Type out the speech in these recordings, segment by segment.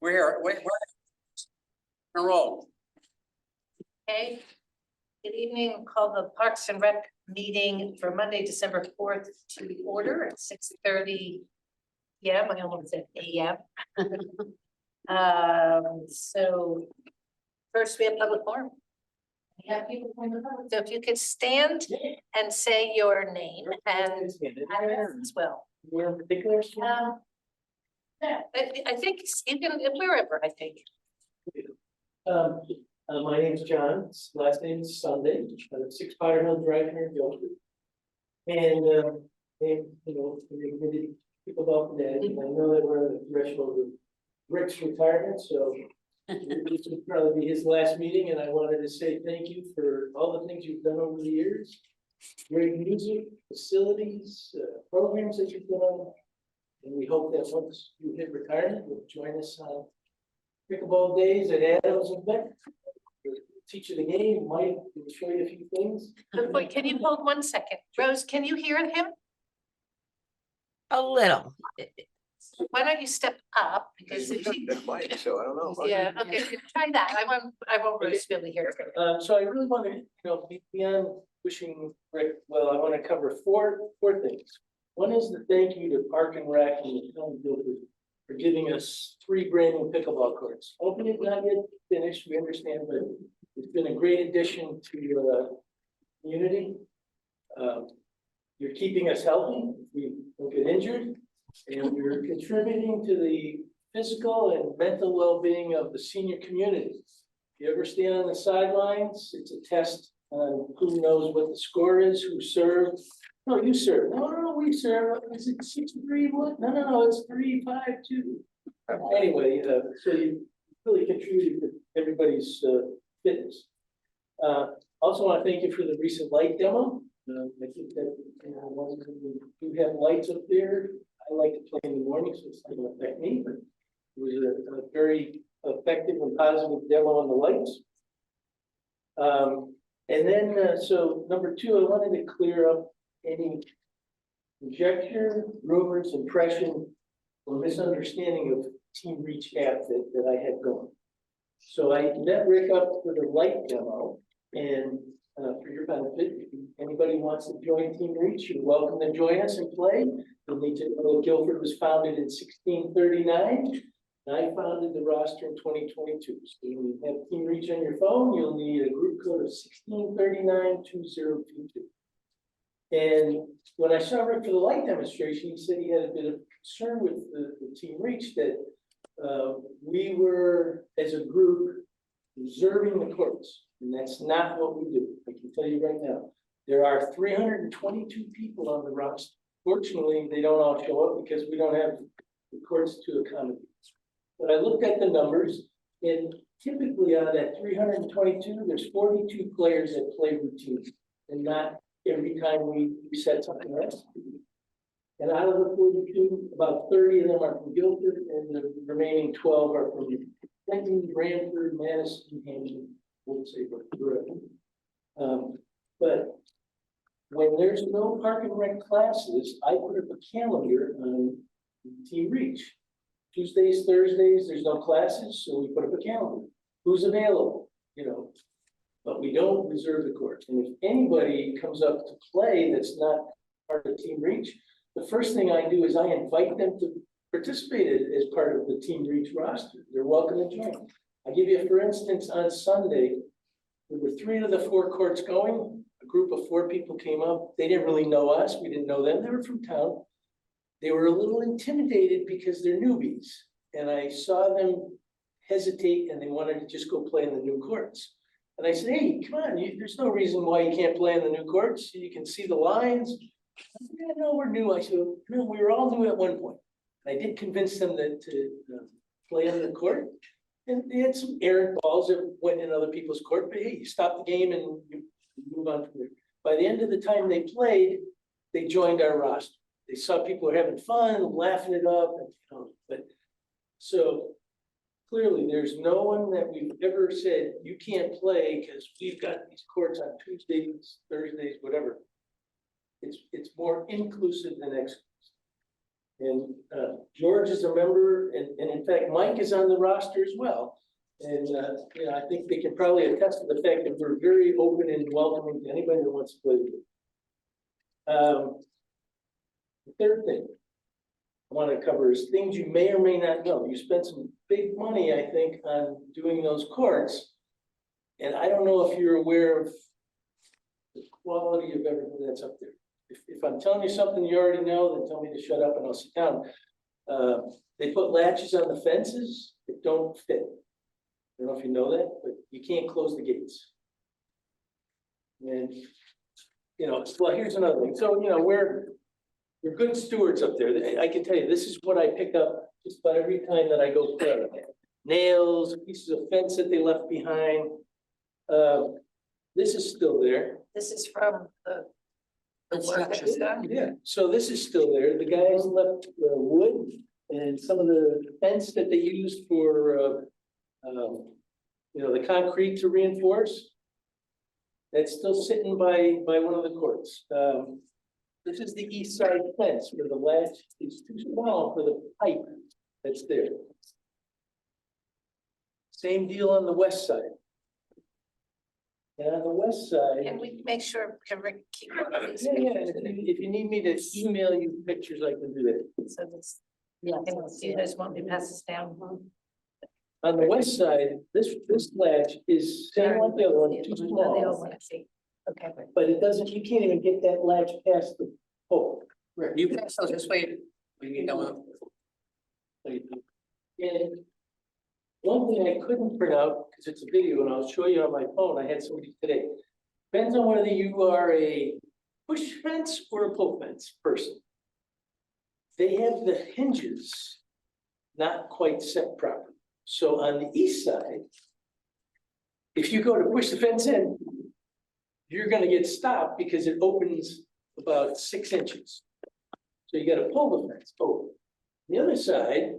We're here. We're in a roll. Okay, good evening. Call the Parks and Rec meeting for Monday, December 4th to the order at 6:30 p.m. I almost said a.m. So first we have public forum. We have people from the public. So if you could stand and say your name and address as well. Where in particular? Yeah, I think you can, wherever, I think. My name's John, last name is Sunday, 6 Potter Hill Drive here in Guilford. And, you know, we people about that, and I know that we're on the threshold of Rick's retirement, so this would probably be his last meeting, and I wanted to say thank you for all the things you've done over the years. Great music, facilities, programs that you've done. And we hope that once you hit retirement, you'll join us on pickleball days at Adams and Beck. We'll teach you the game, Mike will show you a few things. Wait, can you hold 1 second? Rose, can you hear him? A little. Why don't you step up? Because if you, So I don't know. yeah, okay, try that. I want Rose to be able to hear. So I really want to, you know, beyond wishing Rick, well, I want to cover four things. One is the thank you to Park and Rec and the town of Guilford for giving us 3 brand new pickleball courts. Opening not yet finished, we understand, but it's been a great addition to your community. You're keeping us healthy, we don't get injured, and you're contributing to the physical and mental well-being of the senior community. If you ever stand on the sidelines, it's a test on who knows what the score is, who served. No, you serve. No, we serve. Is it 6-3? What? No, it's 3-5-2. Anyway, so you really contributed to everybody's fitness. Also want to thank you for the recent light demo. I think that we do have lights up there. I like to play in the morning, so it's not going to affect me, but it was a very effective and positive demo on the lights. And then, so number 2, I wanted to clear up any conjecture, rumors, impression, or misunderstanding of Team Reach app that I had going. So I met Rick up for the light demo, and for your benefit, if anybody wants to join Team Reach, you're welcome to join us and play. You'll need to know Guilford was founded in 1639. And I founded the roster in 2022. So you have Team Reach on your phone, you'll need a group code of 1639-2022. And when I saw Rick for the light demonstration, he said he had a bit of concern with the Team Reach that we were, as a group, reserving the courts. And that's not what we do. I can tell you right now. There are 322 people on the roster. Fortunately, they don't all show up because we don't have the courts to accommodate. But I looked at the numbers, and typically out of that 322, there's 42 players that play routinely, and not every time we set something else. And out of the 42, about 30 of them are from Guilford, and the remaining 12 are from Clinton, Brantford, Madison, Hampton, won't say whatever. But when there's no Park and Rec classes, I put up a calendar on Team Reach. Tuesdays, Thursdays, there's no classes, so we put up a calendar. Who's available, you know? But we don't reserve the court. And if anybody comes up to play that's not part of Team Reach, the first thing I do is I invite them to participate as part of the Team Reach roster. They're welcome to join. I give you, for instance, on Sunday, there were 3 of the 4 courts going. A group of 4 people came up. They didn't really know us. We didn't know them. They were from town. They were a little intimidated because they're newbies. And I saw them hesitate and they wanted to just go play in the new courts. And I said, hey, come on, there's no reason why you can't play in the new courts. You can see the lines. Yeah, no, we're new. I said, no, we were all new at one point. I did convince them that to play on the court. And they had some errant balls that went in other people's court, but hey, you stop the game and you move on from there. By the end of the time they played, they joined our roster. They saw people were having fun, laughing it up, and, you know, but so clearly there's no one that we've ever said you can't play because we've got these courts on Tuesdays, Thursdays, whatever. It's more inclusive than exclusive. And George is a member, and in fact, Mike is on the roster as well. And you know, I think they can probably attest to the fact that we're very open and welcoming to anybody that wants to play with us. The third thing I want to cover is things you may or may not know. You spent some big money, I think, on doing those courts. And I don't know if you're aware of the quality of everything that's up there. If I'm telling you something you already know, then tell me to shut up and I'll sit down. They put latches on the fences that don't fit. I don't know if you know that, but you can't close the gates. And, you know, well, here's another thing. So, you know, we're good stewards up there. I can tell you, this is what I pick up just about every time that I go play. Nails, pieces of fence that they left behind. This is still there. This is from the work that was done. Yeah, so this is still there. The guys left wood and some of the fence that they used for, you know, the concrete to reinforce. That's still sitting by one of the courts. This is the east side fence where the latch is too small for the pipe that's there. Same deal on the west side. And on the west side. Can we make sure, can Rick keep one of these? Yeah, if you need me to email you pictures, I can do that. So this, yeah, and you guys want me to pass this down? On the west side, this latch is same like the other one, too The other small, one, I see. Okay. but it doesn't, you can't even get that latch past the pole. Rick, you pass those this way, we can go on. And one thing I couldn't print out, because it's a video and I'll show you on my phone, I had somebody today. Depends on whether you are a push fence or a pull fence person. They have the hinges not quite set properly. So on the east side, if you go to push the fence in, you're gonna get stopped because it opens about 6 inches. So you gotta pull the fence open. The other side,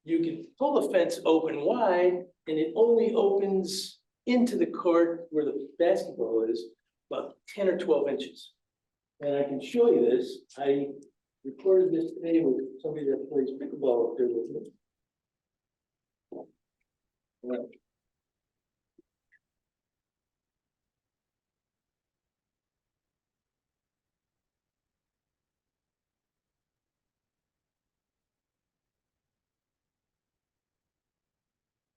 you can pull the fence open wide and it only opens into the court where the basketball is about 10 or 12 inches. And I can show you this. I recorded this today with somebody that plays pickleball up there with me.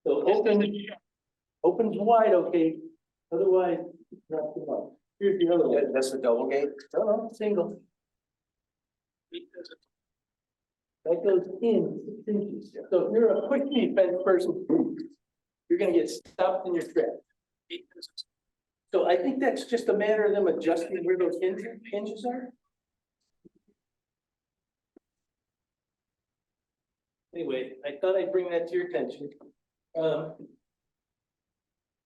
So opens wide, okay, otherwise, not too much. Here's the other one. That's the double gate? No, single. That goes in 6 inches. So if you're a quick defense person, you're gonna get stopped in your tracks. So I think that's just a matter of them adjusting where those hinges are. Anyway, I thought I'd bring that to your attention.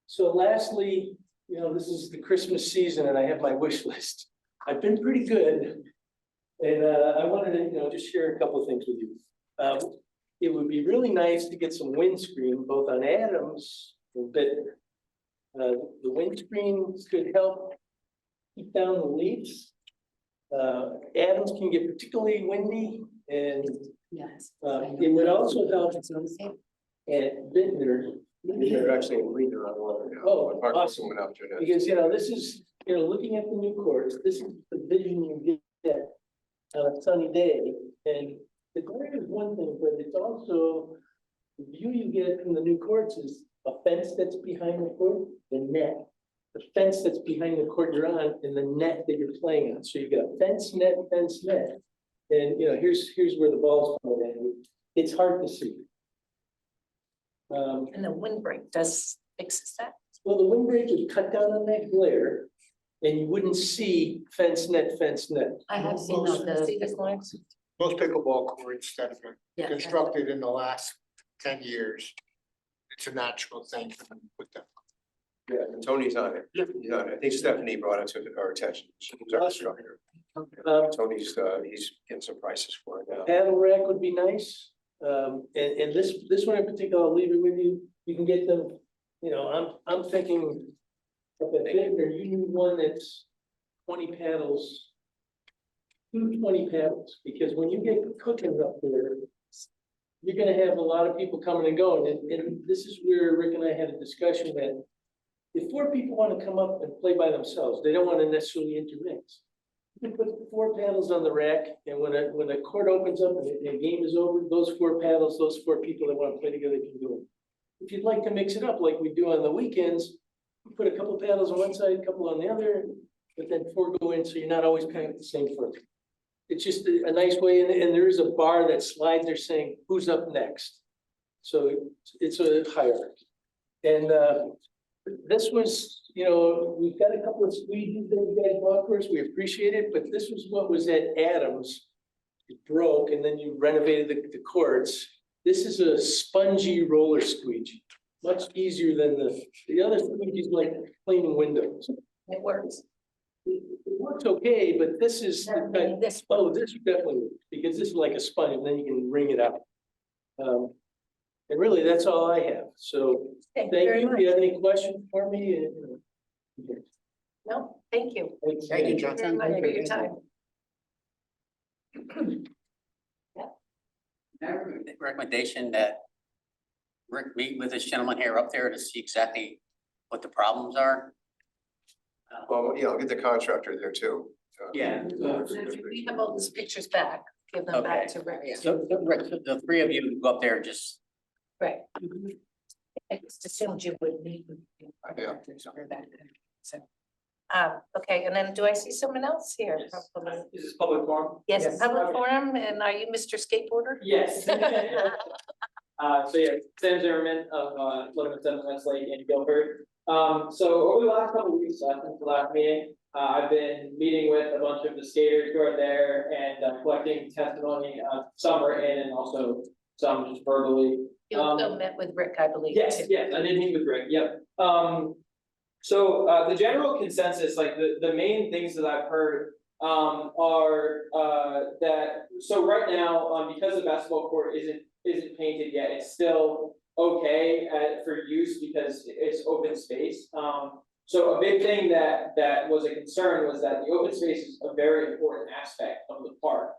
So lastly, you know, this is the Christmas season and I have my wish list. I've been pretty good. And I wanted to, you know, just share a couple of things with you. It would be really nice to get some windscreen, both on Adams and Bittner. The windscreen could help keep down the leaks. Adams can get particularly windy and Yes. it would also help at Bittner. They're actually a leader on one. Oh, Park awesome. went up to that. Because, you know, this is, you know, looking at the new courts, this is the vision you get on a sunny day. And the glare is one thing, but it's also the view you get from the new courts is a fence that's behind the court, the net. The fence that's behind the court you're on and the net that you're playing on. So you've got fence, net, fence, net. And, you know, here's where the ball's coming in. It's hard to see. And the windbreak does fixes that. Well, the windbreak would cut down on that glare and you wouldn't see fence, net, fence, net. I have seen those. See this lines? Most pickleball courts that have been Yeah. constructed in the last 10 years. It's a natural thing for them to put them. Yeah, and Tony's on it. Yeah. He's on it. I think Stephanie brought it to our attention. She's our instructor. Tony's, he's getting some prices for it now. Paddle rack would be nice. And this one in particular, I'll leave it with you. You can get them, you know, I'm thinking up at Bittner, you need one that's 20 paddles do 20 panels, because when you get cooking up there, you're gonna have a lot of people coming and going, and this is where Rick and I had a discussion that if 4 people wanna come up and play by themselves, they don't wanna necessarily intermix. You can put 4 paddles on the rack, and when a court opens up and the game is over, those 4 paddles, those 4 people that wanna play together can do it. If you'd like to mix it up like we do on the weekends, put a couple paddles on one side, a couple on the other, but then 4 go in, so you're not always paying at the same foot. It's just a nice way, and there is a bar that slides there saying, who's up next? So it's a hierarchy. And this was, we've got a couple of squeegees that we got golf course, we appreciate it, but this was what was at Adams. It broke, and then you renovated the courts. This is a spongy roller squeegee, much easier than the other squeegees, like cleaning windows. It works. It works okay, but this is, I mean, this this definitely, works, because this is like a sponge, and then you can wring it out. And really, that's all I have, so Thank thank very you. much. If you have any questions for me? No, thank you. Thank you, John. Very much for your time. Recommendation that Rick meet with this gentleman here up there to see exactly what the problems are. Well, yeah, I'll get the contractor there too. Yeah. We have all these pictures back, give them back to Rick. So Rick, the 3 of you go up there and just, Right. I just assumed you would meet with the Yeah. contractors or that. So, okay, and then do I see someone else here? Hopefully. Is this public forum? Yes, public Okay. forum, and are you Mr. Skateboarder? Yes. So yeah, Sam Zimmerman of Letterman Center, Westlake and Guilford. So over the last couple of weeks, since the last meeting, I've been meeting with a bunch of the skaters who are there and collecting testimony. Some are in and also some just verbally. You also met with Rick, I believe. Yes, too. yes, I did meet with Rick, yep. So the general consensus, like the main things that I've heard are that, so right now, because the basketball court isn't painted yet, it's still okay for use because it's open space. So a big thing that was a concern was that the open space is a very important aspect of the park.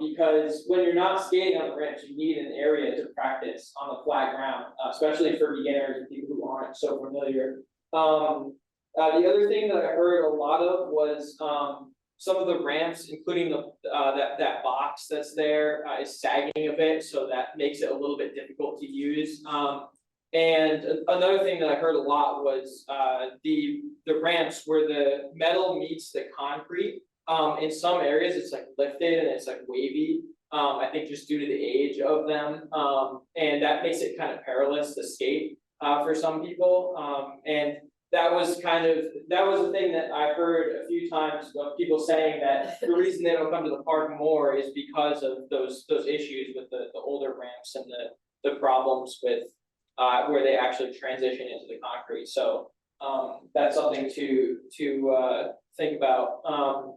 Because when you're not skating on the ramps, you need an area to practice on the flat ground, especially for beginners and people who aren't so familiar. The other thing that I heard a lot of was some of the ramps, including that box that's there, is sagging a bit, so that makes it a little bit difficult to use. And another thing that I heard a lot was the ramps where the metal meets the concrete. In some areas, it's like lifted and it's like wavy. I think just due to the age of them, and that makes it kind of perilous to skate for some people. And that was the thing that I heard a few times of people saying that the reason they don't come to the park more is because of those issues with the older ramps and the problems with where they actually transition into the concrete. So that's something to think about.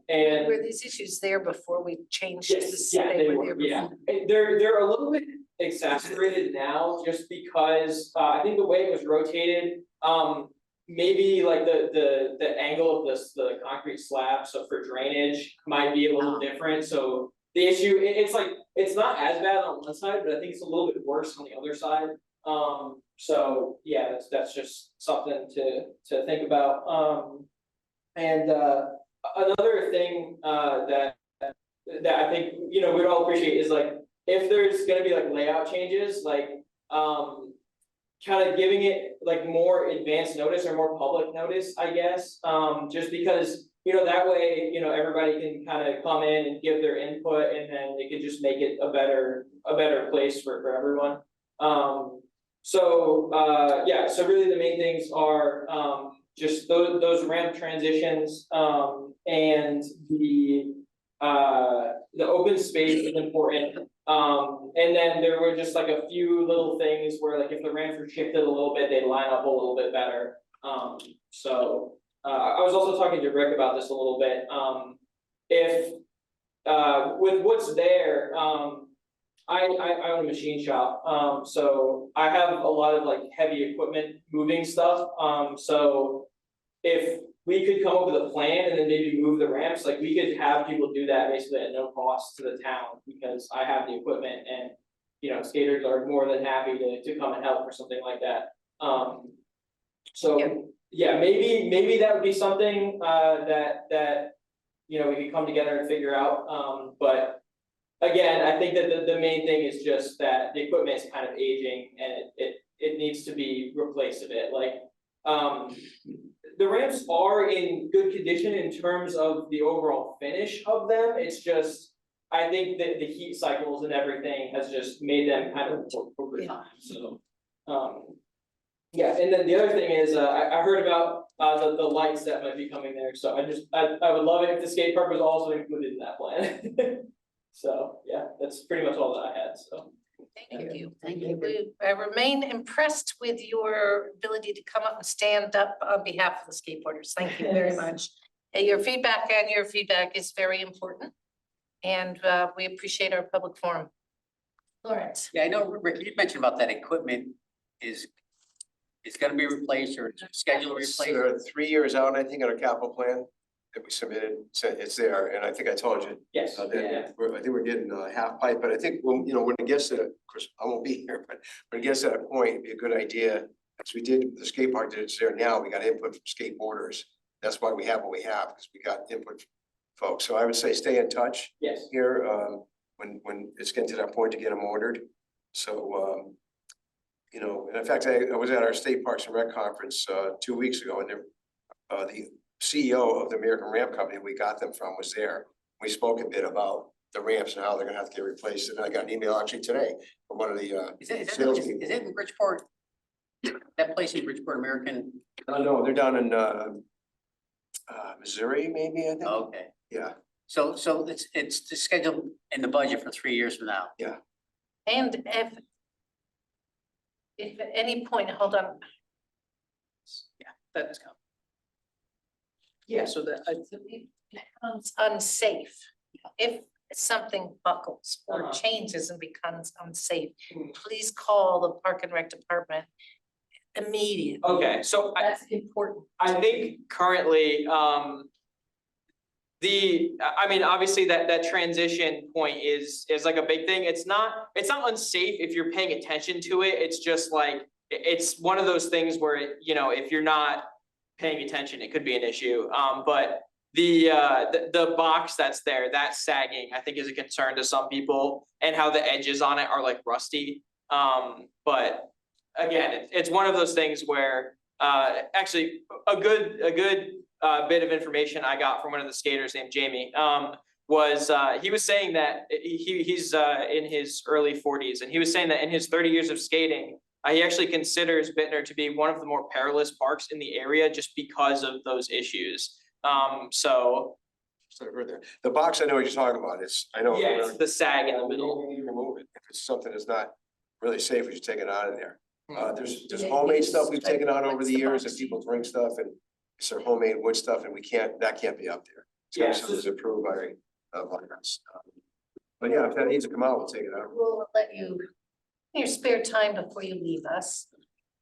And Were these issues there before we changed? yes, this? yeah, they were were, there yeah. before? They're a little bit exacerbated now, just because I think the way it was rotated, maybe like the angle of the concrete slab, so for drainage might be a little different. So the issue, it's like, it's not as bad on one side, but I think it's a little bit worse on the other side. So yeah, that's just something to think about. And another thing that I think, we'd all appreciate is like, if there's gonna be like layout changes, like kind of giving it like more advanced notice or more public notice, I guess, just because, that way, everybody can kind of come in and give their input, and then it could just make it a better place for everyone. So really the main things are just those ramp transitions, and the open space is important. And then there were just like a few little things where like if the ramps were shifted a little bit, they'd line up a little bit better. I was also talking to Rick about this a little bit. If with what's there, I own a machine shop, so I have a lot of like heavy equipment moving stuff. So if we could come up with a plan and then maybe move the ramps, like we could have people do that basically at no cost to the town, because I have the equipment and. You know, skaters are more than happy to come and help for something like that. Yeah. So, yeah, maybe that would be something that. You know, we could come together and figure out, but. Again, I think that the main thing is just that the equipment is kind of aging and it needs to be replaced a bit, like. The ramps are in good condition in terms of the overall finish of them, it's just. I think that the heat cycles and everything has just made them kind of over time, so. Yeah, and then the other thing is, I heard about, the lights that might be coming there, so I would love it if the skate park was also included in that plan. So, yeah, that's pretty much all that I had, so. Thank you. I remain impressed with your ability to come up and stand up on behalf of the skateboarders. Thank you very much. Your feedback is very important. And we appreciate our public forum. Lawrence. Yeah, I know, Rick, you mentioned about that equipment is gonna be replaced or scheduled to It's, replace. 3 years out, I think, on our capital plan that we submitted, so it's there, and I think I told you. Yes, That yeah, I think we're getting half pipe, but I think when, when it gets to, of course, I won't be here, but when it gets to that point, it'd be a good idea. As we did, the skate park that's there now, we got input from skateboarders. That's why we have what we have, because we got input from folks. So I would say stay in touch yes, here, when it's getting to that point to get them ordered. So, and in fact, I was at our State Parks and Rec conference, 2 weeks ago, and the CEO of the American Ramp Company we got them from was there. We spoke a bit about the ramps and how they're gonna have to get replaced, and I got an email actually today from one of the, Is it salespeople. in Bridgeport? That place in Bridgeport, American, no, they're down in, Missouri, maybe, I think, okay, yeah. so it's scheduled in the budget for 3 years from now. And if at any point, hold on. Yeah, that's coming. yeah, so that, I, It becomes unsafe. If something buckles or Uh-huh. changes and becomes unsafe, Mm. please call the Park and Rec Department immediately. okay, so That's important. I think currently, I mean, obviously that transition point is like a big thing. It's not unsafe if you're paying attention to it. It's just like, it's one of those things where, if you're not paying attention, it could be an issue. But the box that's there, that's sagging, I think is a concern to some people, and how the edges on it are like rusty. But again, it's one of those things where, actually, a good bit of information I got from one of the skaters named Jamie, was he was saying that he's in his early 40s, and he was saying that in his 30 years of skating, he actually considers Bittner to be one of the more perilous parks in the area just because of those issues. So So I heard that. The box, I know what you're talking about, I know. yeah, it's the sag in the You middle. remove it, if it's something that's not really safe, we should take it out of there. There's Yeah, homemade it's stuff we've like, taken out over what's the the years, box? and people bring stuff, and it's their homemade wood stuff, and that can't be up there. Yeah, It's gotta be something that's approved by us. But yeah, if that needs to come out, we'll take it out. We'll let you, in your spare time before you leave us,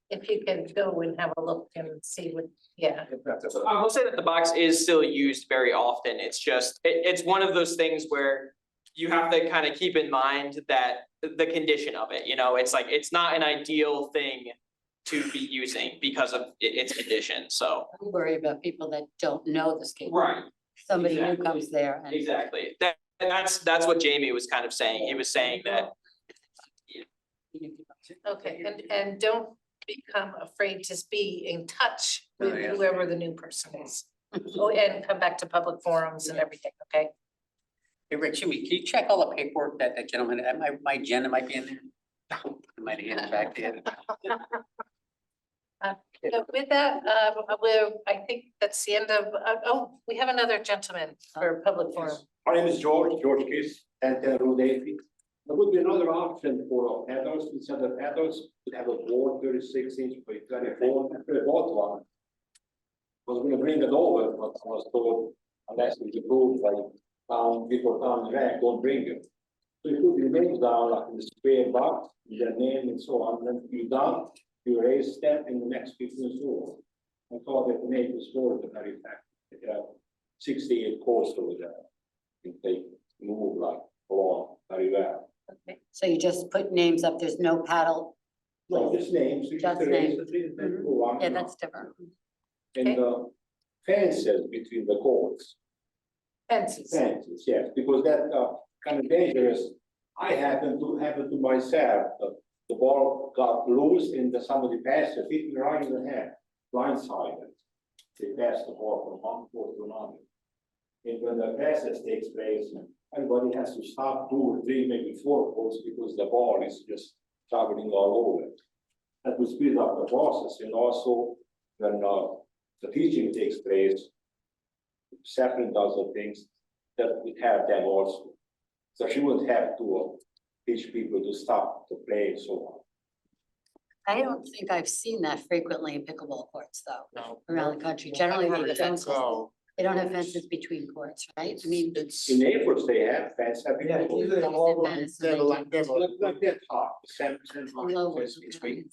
if you can go and have a look and see what, yeah. So I will say that the box is still used very often. It's just, it's one of those things where you have to kind of keep in mind that the condition of it, it's like, it's not an ideal thing to be using because of its condition, so. We worry about people that don't know the skate. Right, Somebody new exactly. comes there and. exactly. That's what Jamie was kind of saying. He was saying that, Okay, and don't become afraid to be in touch with Oh, yeah. whoever the new person is. Oh, and come back to public forums and everything, okay? Hey, Rick, Jimmy, can you check all the paperwork that gentleman, my agenda might be in there? I might have handed it back to you. So with that, I think that's the end of, we have another gentleman for public forum. My name is George Case, 1010 Road 80. There would be another option for paddles, instead of paddles, to have a board 36-inch by 24, I bought one. Was gonna bring it over, but I was told, unless it's approved, like, before town back, don't bring it. So you put your names down, like in the square box, your name and so on, then you down, you raise step in the next 15 floor. I thought that Naples was the very fact, there are 68 courts over there. If they move like along very well. So you just put names up, there's no paddle? So just names, you Just just erase names. it, then Mhm. go on Yeah, and on. that's different. And fences between the courts, Fences. fences, yes, because that kind of dangerous. I happened to myself, the ball got loose and somebody passed it, hit me right in the head, blindsided. They passed the ball from one court to another. And when the passes takes place, everybody has to stop 2 or 3, maybe 4 courts because the ball is just traveling all over. That will speed up the process, and also when the teaching takes place, separate does the things that we have them also. So she would have to teach people to stop to play and so on. I don't think I've seen that frequently in pickleball courts, though, No. around the country. Generally, they have fences. So They don't have fences between courts, right? I mean. it's. In Naples, they have fence, have Yeah, people. usually I'm all over. Venice, They have a lot, they have a- Like that hard, 7% hard. Low It's ones. waiting.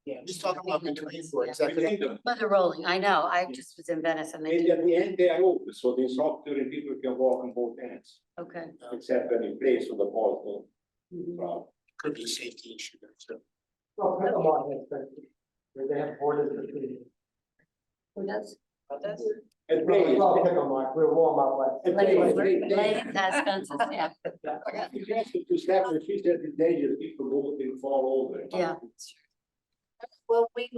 Yeah. Just talking about between courts, that's Between them. But they're rolling, I know, I just was in Venice and they And did, at the end, they are open, so the instructor and people can walk on both ends, okay. except when you play, so the ball Mhm. will. could be a safety issue there too. Oh, pickleball has fences, where they have borders between. Who does? And play, Well, pickleball, we're warm up like. And Ladies, they- ladies has fences, yeah, you asked her to step, and she said it's dangerous, people go and fall over. yeah. Well, we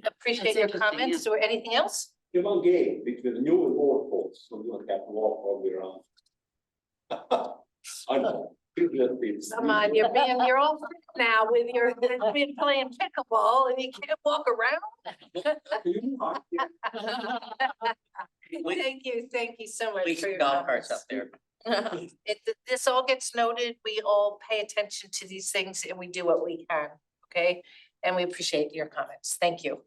appreciate That's your interesting, comments or anything else? The one game between the new and old courts, so you don't have to walk all the way around. I know. Come on, you're all freaked now with your, been playing pickleball and you can't walk around? Thank you so much Leave for some your golf carts up comments. there. This all gets noted, we all pay attention to these things and we do what we can, okay? And we appreciate your comments, thank you.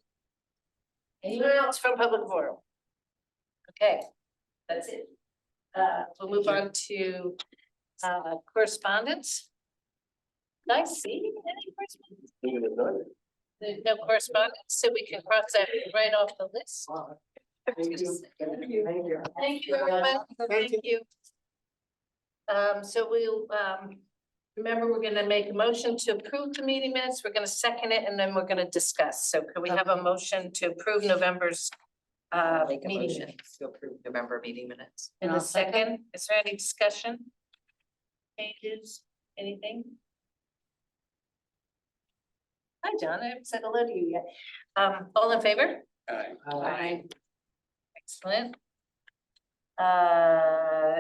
Anyone else from public forum? Okay, that's it. We'll move on to correspondence. Did I see any correspondence? There's no correspondence, so we can cross that right off the list. Thank you. Thank you, everyone. Thank you. So we'll, remember, we're gonna make a motion to approve the meeting minutes. We're gonna second it and then we're gonna discuss. So could we have a motion to approve November's meeting minutes? To approve November meeting minutes. In I'll the second. second, is there any discussion? Changes, anything? Hi, John, I haven't said hello to you yet. All in favor? Aye. Excellent.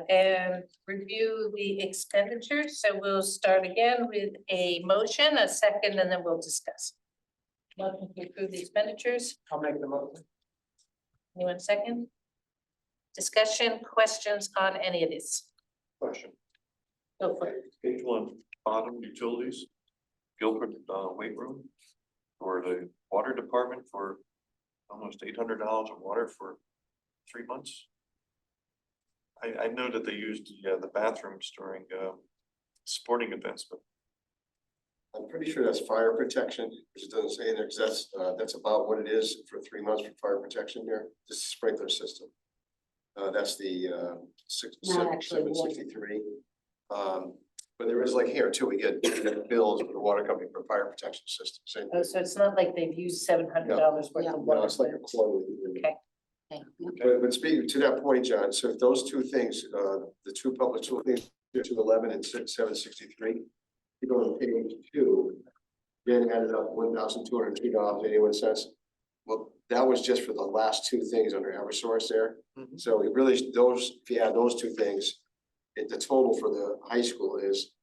And review the expenditures, so we'll start again with a motion, a second, and then we'll discuss. Motion to approve the expenditures, I'll make the motion. anyone second? Discussion, questions on any of this? Question, Go for it. page 1, bottom utilities, Guilford, weight room. For the water department for almost $800 of water for 3 months. I know that they used the bathrooms during sporting events, but I'm pretty sure that's fire protection, which it doesn't say there, because that's about what it is for 3 months for fire protection there, this sprinkler system. That's the Not actually water. 763. But there is like here too, we get bills from the water company for fire protection system, same Oh, thing. so it's not like they've used $700 worth Yeah. of No, water. it's like a quarterly. Okay. Okay. But speaking to that point, John, so if those two things, the two public school things, 211 and 763, you go on page 2, then added up $1,202.81. Well, that was just for the last two things under Eversource there. Mhm. So it really, those, if you add those two things, the total for the high school is,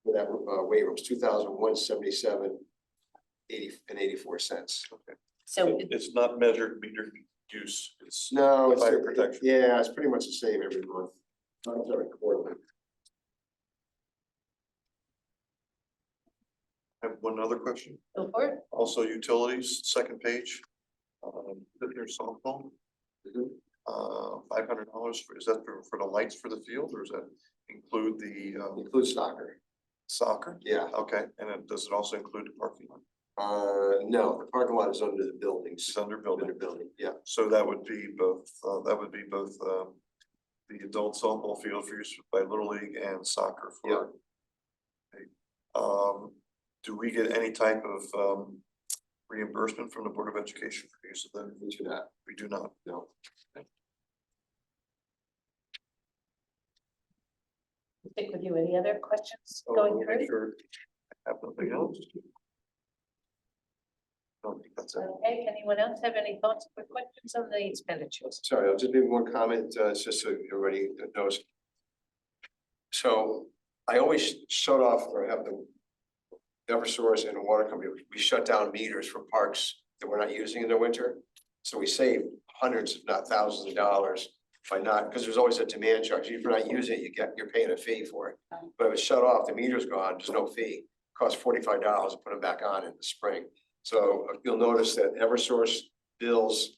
for that weight room is $2,177.84. okay. So It's not measured meter use, it's No, it's, fire protection. yeah, it's pretty much the same every month. Not every quarter. I have one other question, go for it. also utilities, second page. Your softball. Mhm. $500 for, is that for the lights for the field, or does that include the Includes soccer. soccer? Yeah, Okay, and then does it also include the parking lot? No, the parking lot is under the buildings. It's under building. Under building, yeah. So that would be both, the adult softball field for use by Little League and soccer for. Do we get any type of, reimbursement from the Board of Education for use of them? We do not, We do not. no. Stick with you. Any other questions Oh, going I'll make through? sure I have nothing else. I don't think that's it. Okay, anyone else have any thoughts or questions on the expenditures? Sorry, I'll just make one comment, it's just so everybody knows. So I always shut off or have the Eversource and the water company, we shut down meters for parks that we're not using in the winter. So we save hundreds, if not thousands of dollars by not, because there's always a demand charge. If you're not using it, you're paying a fee for it. But if it's shut off, the meter's gone, there's no fee. Costs $45 to put them back on in the spring. So you'll notice that Eversource bills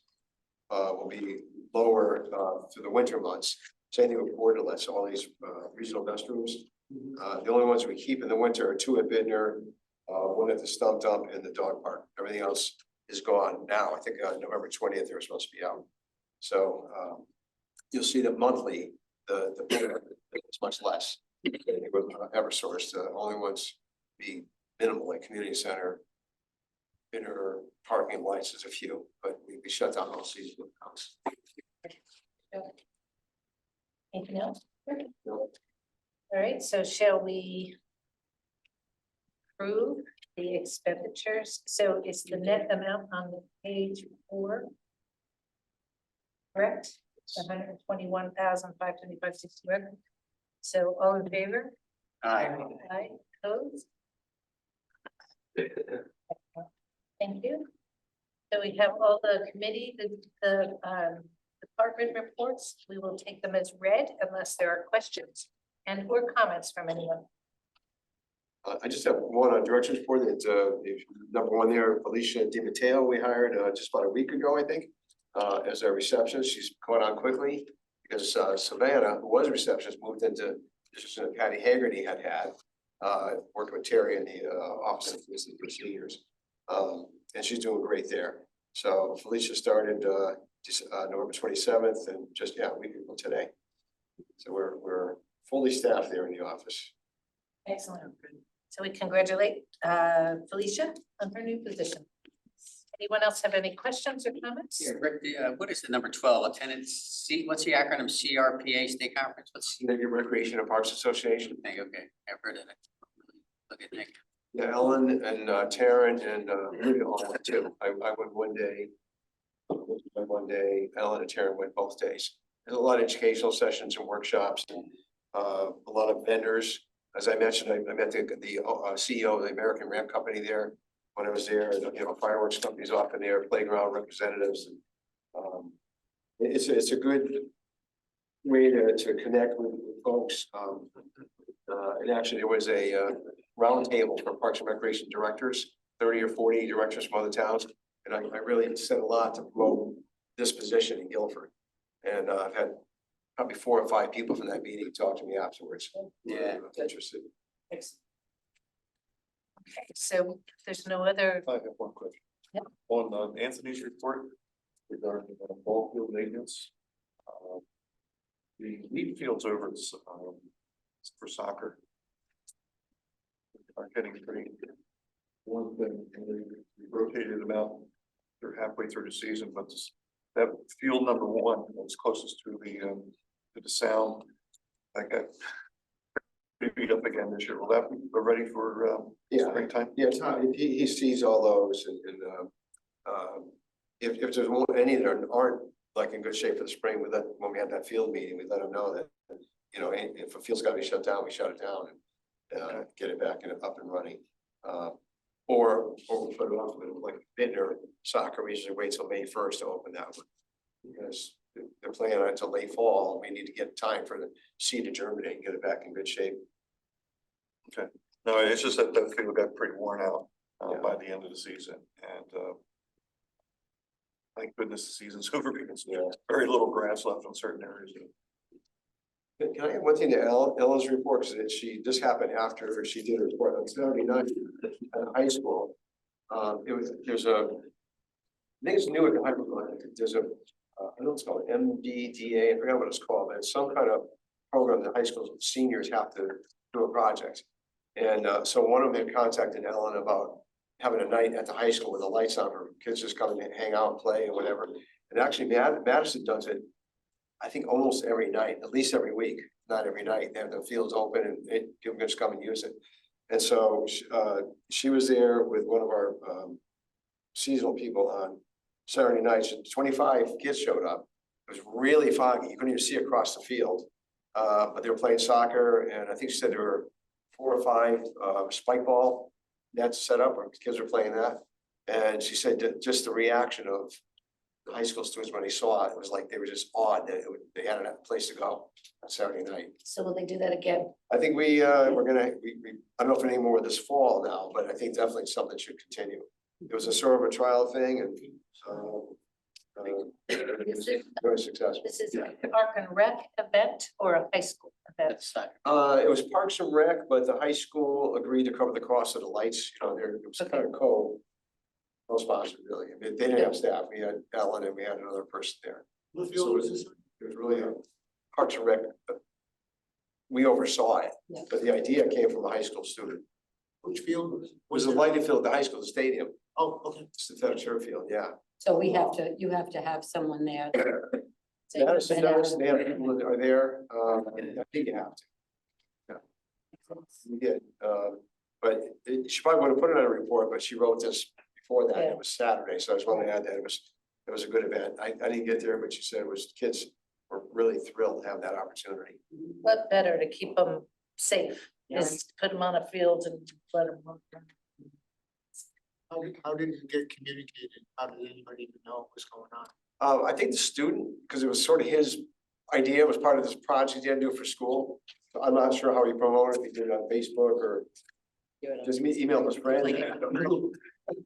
will be lower through the winter months. Same thing with Borderless, all these regional restrooms. The only ones we keep in the winter are two at Bidner, one at the stump dump and the dog park. Everything else is gone now. I think November 20th, they're supposed to be out. So you'll see that monthly, the bill is much less. With Eversource, the only ones be minimal, like community center, inner parking lights is a few, but we shut down all season with house. Anything else? No. All right, so shall we approve the expenditures? So it's the net amount on the page 4. Correct? 121,525.61. So all in favor? Aye. Aye, opposed? Thank you. So we have all the committee, the department reports. We will take them as read unless there are questions and or comments from anyone. I just have one on director's report that number one there, Felicia Di Matteo, we hired just about a week ago, I think, as our receptionist. She's caught on quickly because Savannah, who was a receptionist, moved into position Patty Haggerty had working with Terry in the office of the seniors. And she's doing great there. So Felicia started November 27th and just, a week ago today. So we're fully staffed there in the office. Excellent. So we congratulate Felicia on her new position. Anyone else have any questions or comments? Yeah, Rick, what is the number 12 attendance? What's the acronym CRPA State Conference? What's? Connecticut Recreation and Parks Association. Okay, I've heard of it. Look at Nick. Yeah, Ellen and Taryn and Lydia all went too. I went one day. Ellen and Taryn went both days. There's a lot of educational sessions and workshops and a lot of vendors. As I mentioned, I met the CEO of the American Ramp Company there when I was there. Fireworks companies often there, playground representatives. And, it's a good way to connect with folks. And actually, there was a roundtable for Parks and Recreation directors, 30 or 40 directors from other towns. And I really said a lot to promote this position in Guilford. And I've had probably 4 or 5 people from that meeting talk to me afterwards. Yeah. Interested. Excellent. Okay, so there's no other. I have one question. Yep. On Anthony's report regarding ball field maintenance. The lead fields over for soccer are getting pretty. One thing, we rotated them out. They're halfway through the season, but that field number 1 that's closest to the sound, that got beat up again this year. Will that be ready for springtime? Yeah, Tom, he sees all those and if there's any that aren't like in good shape for the spring, when we had that field meeting, we let them know that, if a field's gotta be shut down, we shut it down and get it back up and running. Or we put it off with like Bidner soccer, we usually wait till May 1st to open that one. Because they're playing on it until late fall, we need to get time for the seed to germinate and get it back in good shape. Okay, no, it's just that field got pretty worn out Yeah. by the end of the season, and thank goodness the season's over because there's very little grass left in certain areas. Can I add one thing to Ellen's report, because this happened after she did her report on Saturday night at high school. there's a, I think it's new at the high school, there's a, I know it's called MBDA, I forgot what it's called, but it's some kind of program that high school seniors have to do a project. And so one of them had contacted Ellen about having a night at the high school with the lights on for kids just come and hang out and play and whatever. And actually Madison does it, I think almost every night, at least every week, not every night. They have the fields open and people can just come and use it. And so she was there with one of our seasonal people on Saturday nights, and 25 kids showed up. It was really foggy. You couldn't even see across the field. But they were playing soccer, and I think she said there were 4 or 5 spike ball nets set up, or kids were playing that. And she said that just the reaction of the high school students when they saw it was like they were just awed that they had a place to go on Saturday night. So will they do that again? I think we're gonna, I don't know if any more this fall now, but I think definitely something should continue. It was a sort of a trial thing, and it was very successful. This is a Park and Rec event or a high school event? That's soccer. It was Parks and Rec, but the high school agreed to cover the cost of the lights, you know, there, it was kind of co-sponsored really. I mean, they didn't have staff, we had Ellen and we had another person there. What So field it was was, this? it was really a Parks and Rec. We oversaw it, Yeah. but the idea came from a high school student. Which field was it? It was a lighted field, at the high school, the stadium, Oh, okay. synthetic turf field, yeah. So you have to have someone there. Madison does, they have people that are there, I think you have to. We did, but she probably would have put it on a report, but she wrote this before that, Yeah. it was Saturday, so I just wanted to add that, it was a good event. I didn't get there, but she said it was, kids were really thrilled to have that opportunity. What better to keep them safe, is put them on a field and let them run. How did it get communicated? How did anybody even know what was going on? I think the student, because it was sort of his idea, it was part of this project he had to do for school. So I'm not sure how he promoted it, if he did it on Facebook or just emailed his friends. I don't know.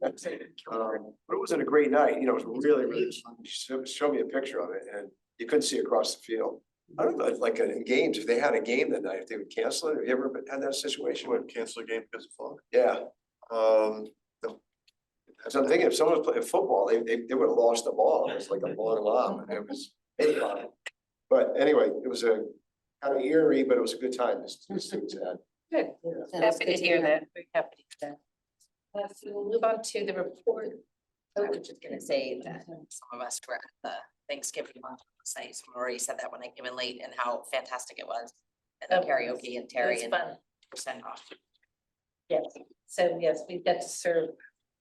But it wasn't a great night, you know, it was really, really fun. She showed me a picture of it and you couldn't see across the field. I don't know, like in games, if they had a game that night, if they would cancel it, have you ever had that situation where, Would cancel a game because of fog? yeah. No. So I'm thinking if someone was playing football, they would have lost the ball. It was like a long lob and it was fun. But anyway, it was a kind of eerie, but it was a good time the students had. Good, That's happy good to hear that, very happy to hear that. So we'll move on to the report. I was just gonna say that some of us were at the Thanksgiving site, someone already said that when I came in late and how fantastic it was. And the Oh, karaoke and Terry It's and fun, percent off. yes, so yes, we get to serve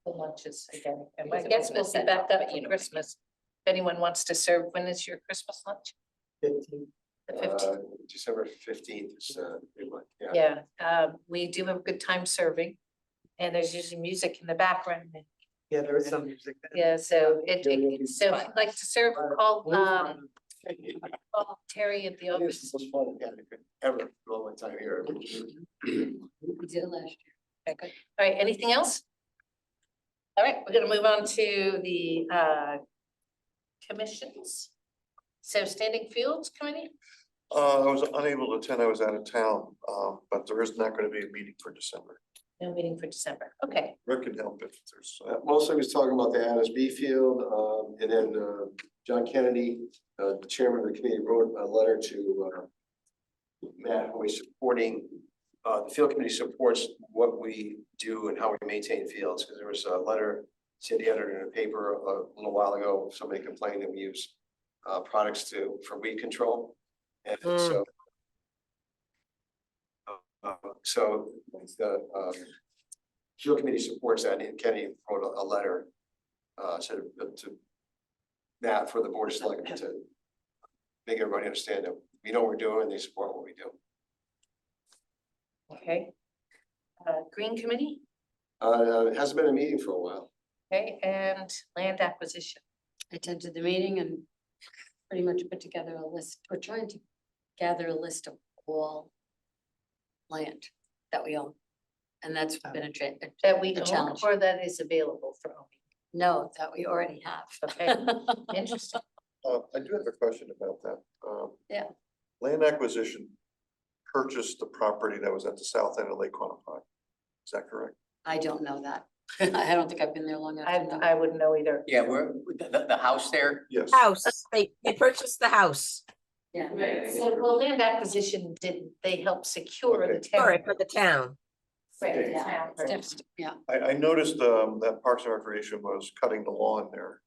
the lunches again, and I It guess was we'll be set back up, up but for you know. Christmas. If anyone wants to serve, when is your Christmas lunch? 15. The 15th. December 15th is big one, yeah. Yeah, we do have a good time serving, and there's usually music in the background. Yeah, there is some music. Yeah, so so if you'd like to serve, call Terry at the It was office. the most fun I could ever go one time here. We did it last year. Okay, good. All right, anything else? All right, we're gonna move on to the commissions. So Standing Fields Committee, I was unable to attend, I was out of town, but there is not gonna be a meeting for December. no meeting for December. Okay, Rick can help if there's. Mostly he was talking about the Adams-B field, and then John Kennedy, the chairman of the committee, wrote a letter to Matt, who is supporting, the field committee supports what we do and how we maintain fields, because there was a letter, said he entered in a paper a little while ago, somebody complained that we use products for weed control. And so the field committee supports that, and Kenny wrote a letter to Matt for the board of selectmen to make everybody understand that we know what we're doing and they support what we do. okay. Green Committee, It hasn't been a meeting for a while. okay, and land acquisition. I attended the meeting and pretty much put together a list. We're trying to gather a list of all land that we own. And that's been That we a own challenge. or that is available for owning. No, that we already have. Okay, interesting. I do have a question about that. Yeah. Land acquisition purchased the property that was at the south end of Lake Quantico. Is that correct? I don't know that. I don't think I've been there long enough to know. I wouldn't know either. Yeah, we're, the house there, Yes. House, they purchased the house. Yeah. So the land acquisition, did they help secure the town? Sorry, for the town. Right, Yeah, town. it's definitely- yeah. I noticed, that Parks and Recreation was cutting the lawn there,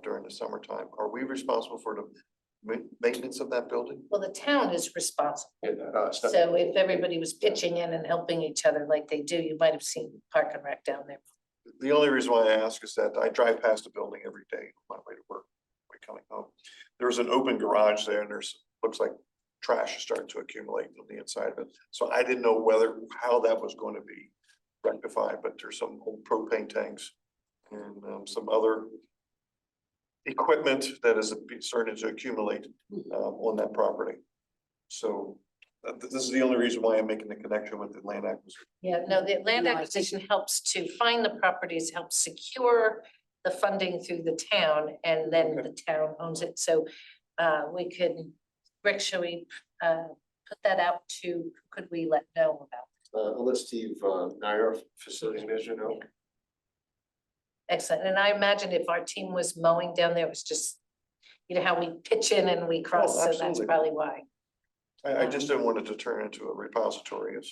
during the summertime. Are we responsible for the maintenance of that building? Well, the town is responsible. Stuff. So if everybody was pitching in and helping each other like they do, you might have seen Park and Rec down there. The only reason why I ask is that I drive past the building every day on my way to work, way coming home. There's an open garage there and looks like trash is starting to accumulate on the inside of it. So I didn't know how that was going to be rectified, but there's some old propane tanks and some other equipment that is starting to accumulate on that property. So this is the only reason why I'm making the connection with the land acquisition. Yeah, no, the land No, I acquisition helps to find the properties, helps secure the funding through the town, and then the town owns it. So we could, Rick, shall we put that out to, who could we let know about? I'll let Steve, Nair, facilities manager, know. Excellent. And I imagine if our team was mowing down there, it was just, you know, how we pitch in and we cross, so that's absolutely. probably why. I just didn't want it to turn into a repository of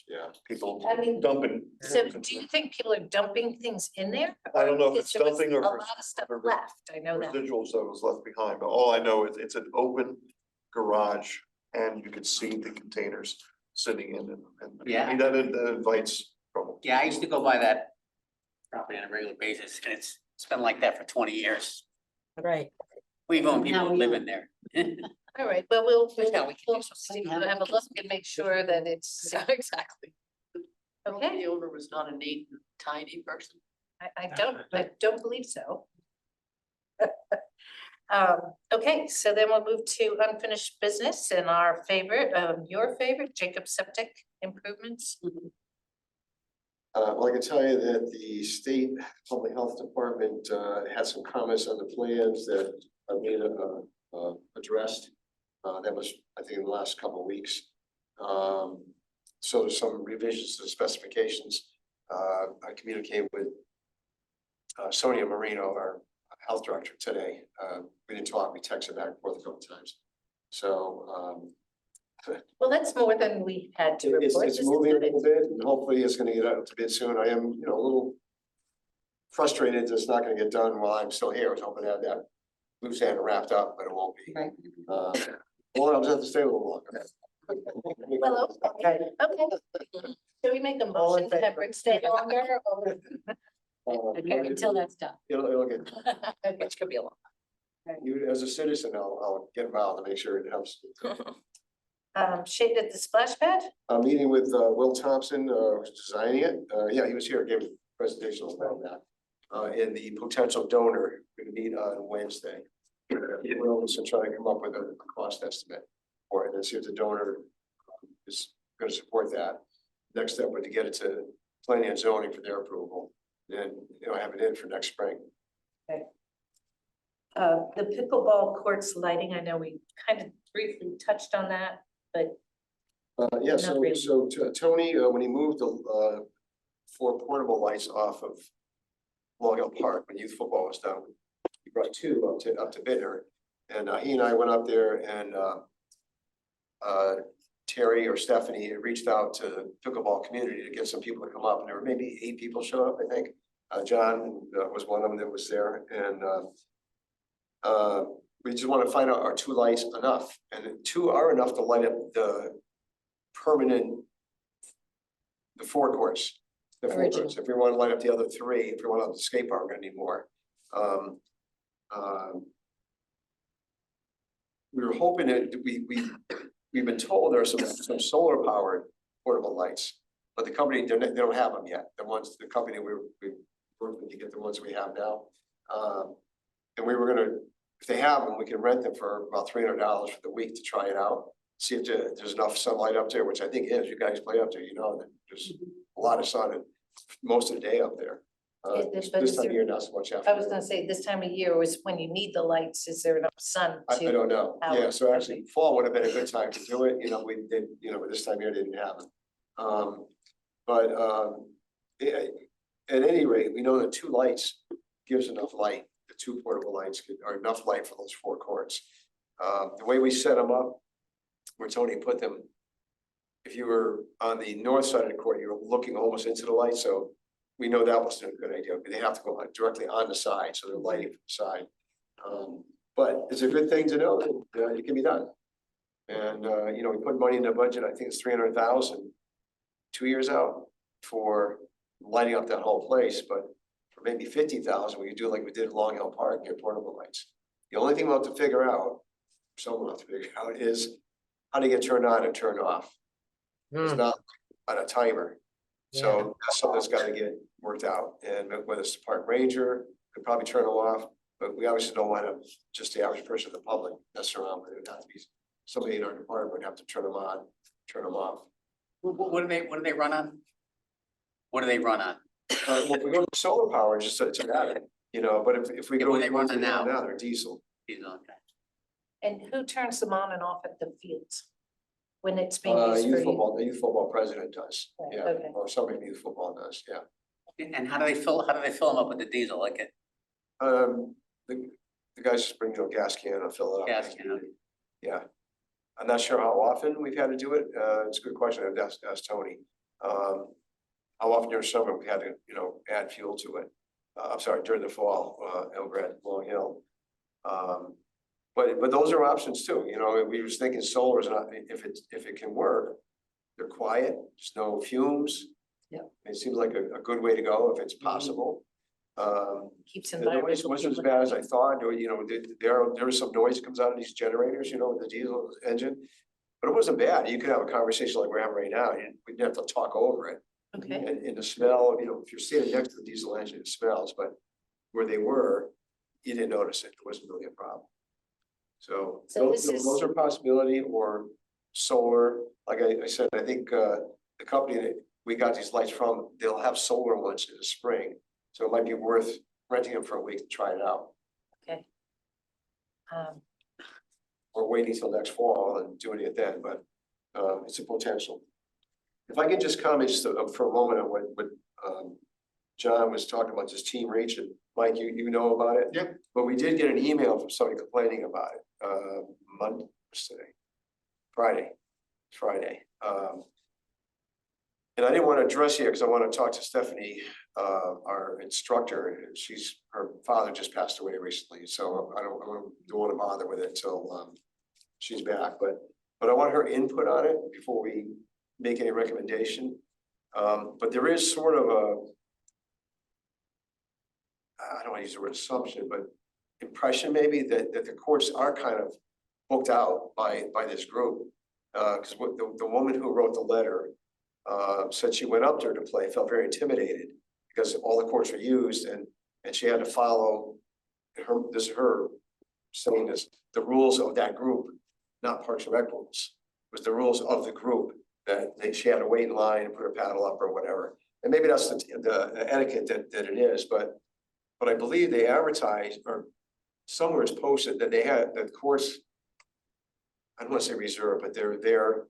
people I mean, dumping. So do you think people are dumping things in there? I don't know if Because it's there was dumping or a if lot of stuff or left, I know that. residuals that was left behind, but all I know is it's an open garage and you could see the containers sitting in it. And I mean, that invites trouble. yeah, I used to go by that property on a regular basis, and it's been like that for 20 years. Right. We've owned Now people we living know. there. All right, well, we'll Yeah, we can do see, we'll have a look and make sure that it's, Exactly. okay, The owner was not a neat, tiny person. I don't believe so. Okay, so then we'll move to unfinished business and our favorite, your favorite, Jacob Septic Improvements. Well, I can tell you that the state public health department, had some comments on the plans that are being, addressed. That was, I think, in the last couple of weeks. So there's some revisions to the specifications. I communicated with Sonia Marino, our health director today. We didn't talk, we texted back and forth a couple times. So, Well, that's more than we had to it's, report. it's This is moving a good. little bit and hopefully it's gonna get out to bid soon. I am, a little frustrated that it's not gonna get done while I'm still here. I was hoping to have that loose end wrapped up, but it won't be. Right. Well, I'll just have to stay a little longer. Well, okay, okay. Should we make a All in motion to have favor? Rick stay longer? or- Okay, until that's done. It'll get, Which could be a lot. you, as a citizen, I'll get involved to make sure it helps. Shade at the splash pad? I'm meeting with Will Thompson, who's designing it. Yeah, he was here, gave a presentation about that. And the potential donor, we're gonna meet on Wednesday. We'll also try to come up with a cost estimate for it and see if the donor is gonna support that. Next step would to get it to planning and zoning for their approval. Then, have it in for next spring. The pickleball courts lighting, I know we kind of briefly touched on that, but Yeah, Not so, really. Tony, when he moved the, 4 portable lights off of Long Hill Park, when youth football was done, he brought 2 up to Bittner. And, he and I went up there and, Terry or Stephanie reached out to the pickleball community to get some people to come up, and there were maybe 8 people showed up, I think. John was one of them that was there, and, we just want to find out, are 2 lights enough? And 2 are enough to light up the permanent, the 4 courts. The 4 Original. courts. If we want to light up the other 3, if we want to up the skate park, we're gonna need more. We were hoping that we've been told there are some solar powered portable lights, but the company, they don't have them yet. The company we worked with to get the ones we have now. And we were gonna, if they have them, we can rent them for about $300 for the week to try it out. See if there's enough sunlight up there, which I think is. You guys play up there, that there's a lot of sun and most of the day up there. But This is time of there- year, not so much after. I was gonna say, this time of year was when you need the lights, is there enough sun I to? don't know. power? Yeah, so actually fall would have been a good time to do it. We did, but this time of year didn't have it. Yeah, at any rate, we know that 2 lights gives enough light. The 2 portable lights are enough light for those 4 courts. The way we set them up, where Tony put them, if you were on the north side of the court, you were looking almost into the light, so we know that wasn't a good idea. They have to go directly on the side, so they're lighting from the side. But it's a good thing to know that it can be done. And you know, we put money in the budget, I think it's 300,000, 2 years out for lighting up that whole place, but for maybe 50,000, we could do like we did at Long Hill Park, get portable lights. The only thing we'll have to figure out, someone will have to figure out, is how to get turned on and turned off. It's Hmm, not on a timer. So that's something that's gotta get worked out, and whether it's the park ranger, could probably turn them off, but we obviously don't want to, just the average person, the public, mess around with it. It would have to be somebody in our department would have to turn them on, turn them off. What do they run on? What do they run on? Well, if we go to solar power, just to add it, you know, but if we Yeah, go. what are they ones running we have now? They're diesel. He's on that. And who turns them on and off at the fields? When it's being used for Youth you? football, the youth football president does, Right, yeah, okay. or somebody in youth football does, yeah. And how do they fill them up with the diesel, like it, The guys just bring, you know, gas can and fill it up. gas can? Yeah. I'm not sure how often we've had to do it. It's a good question. I've asked Tony. How often during summer we had to, you know, add fuel to it. I'm sorry, during the fall, over at Long Hill. But those are options too, you know, we was thinking solar is not, if it can work, they're quiet, there's no fumes. Yeah. It seems like a good way to go if it's possible. Keeps The noise environmental. wasn't as bad as I thought, or, you know, there was some noise that comes out of these generators, you know, with the diesel engine. But it wasn't bad, you could have a conversation like we're having right now, we didn't have to talk over it. Okay, And the smell, you know, if you're standing next to the diesel engine, it smells, but where they were, you didn't notice it, it wasn't really a problem. So So those, this is- those are a possibility, or solar, like I said, I think the company that we got these lights from, they'll have solar ones in the spring. So it might be worth renting them for a week to try it out, okay. or waiting till next fall and doing it then, but it's a potential. If I could just comment just for a moment on what John was talking about, this team reach, and Mike, you know about it? Yep. But we did get an email from somebody complaining about it, Monday, what's today? Friday. And I didn't want to address here because I want to talk to Stephanie, our instructor. Her father just passed away recently, so I don't want to bother with it until she's back, but I want her input on it before we make any recommendation. But there is sort of I don't want to use the word assumption, but impression maybe that the courts are kind of booked out by this group. Because the woman who wrote the letter said she went up there to play, felt very intimidated because all the courts were used, and she had to follow her saying this, the rules of that group, not Parks and Rec rules. It was the rules of the group that she had to wait in line and put her paddle up or whatever. And maybe that's the etiquette that it is, but I believe they advertised, or somewhere it's posted, that they had the courts, I don't want to say reserved, but they're there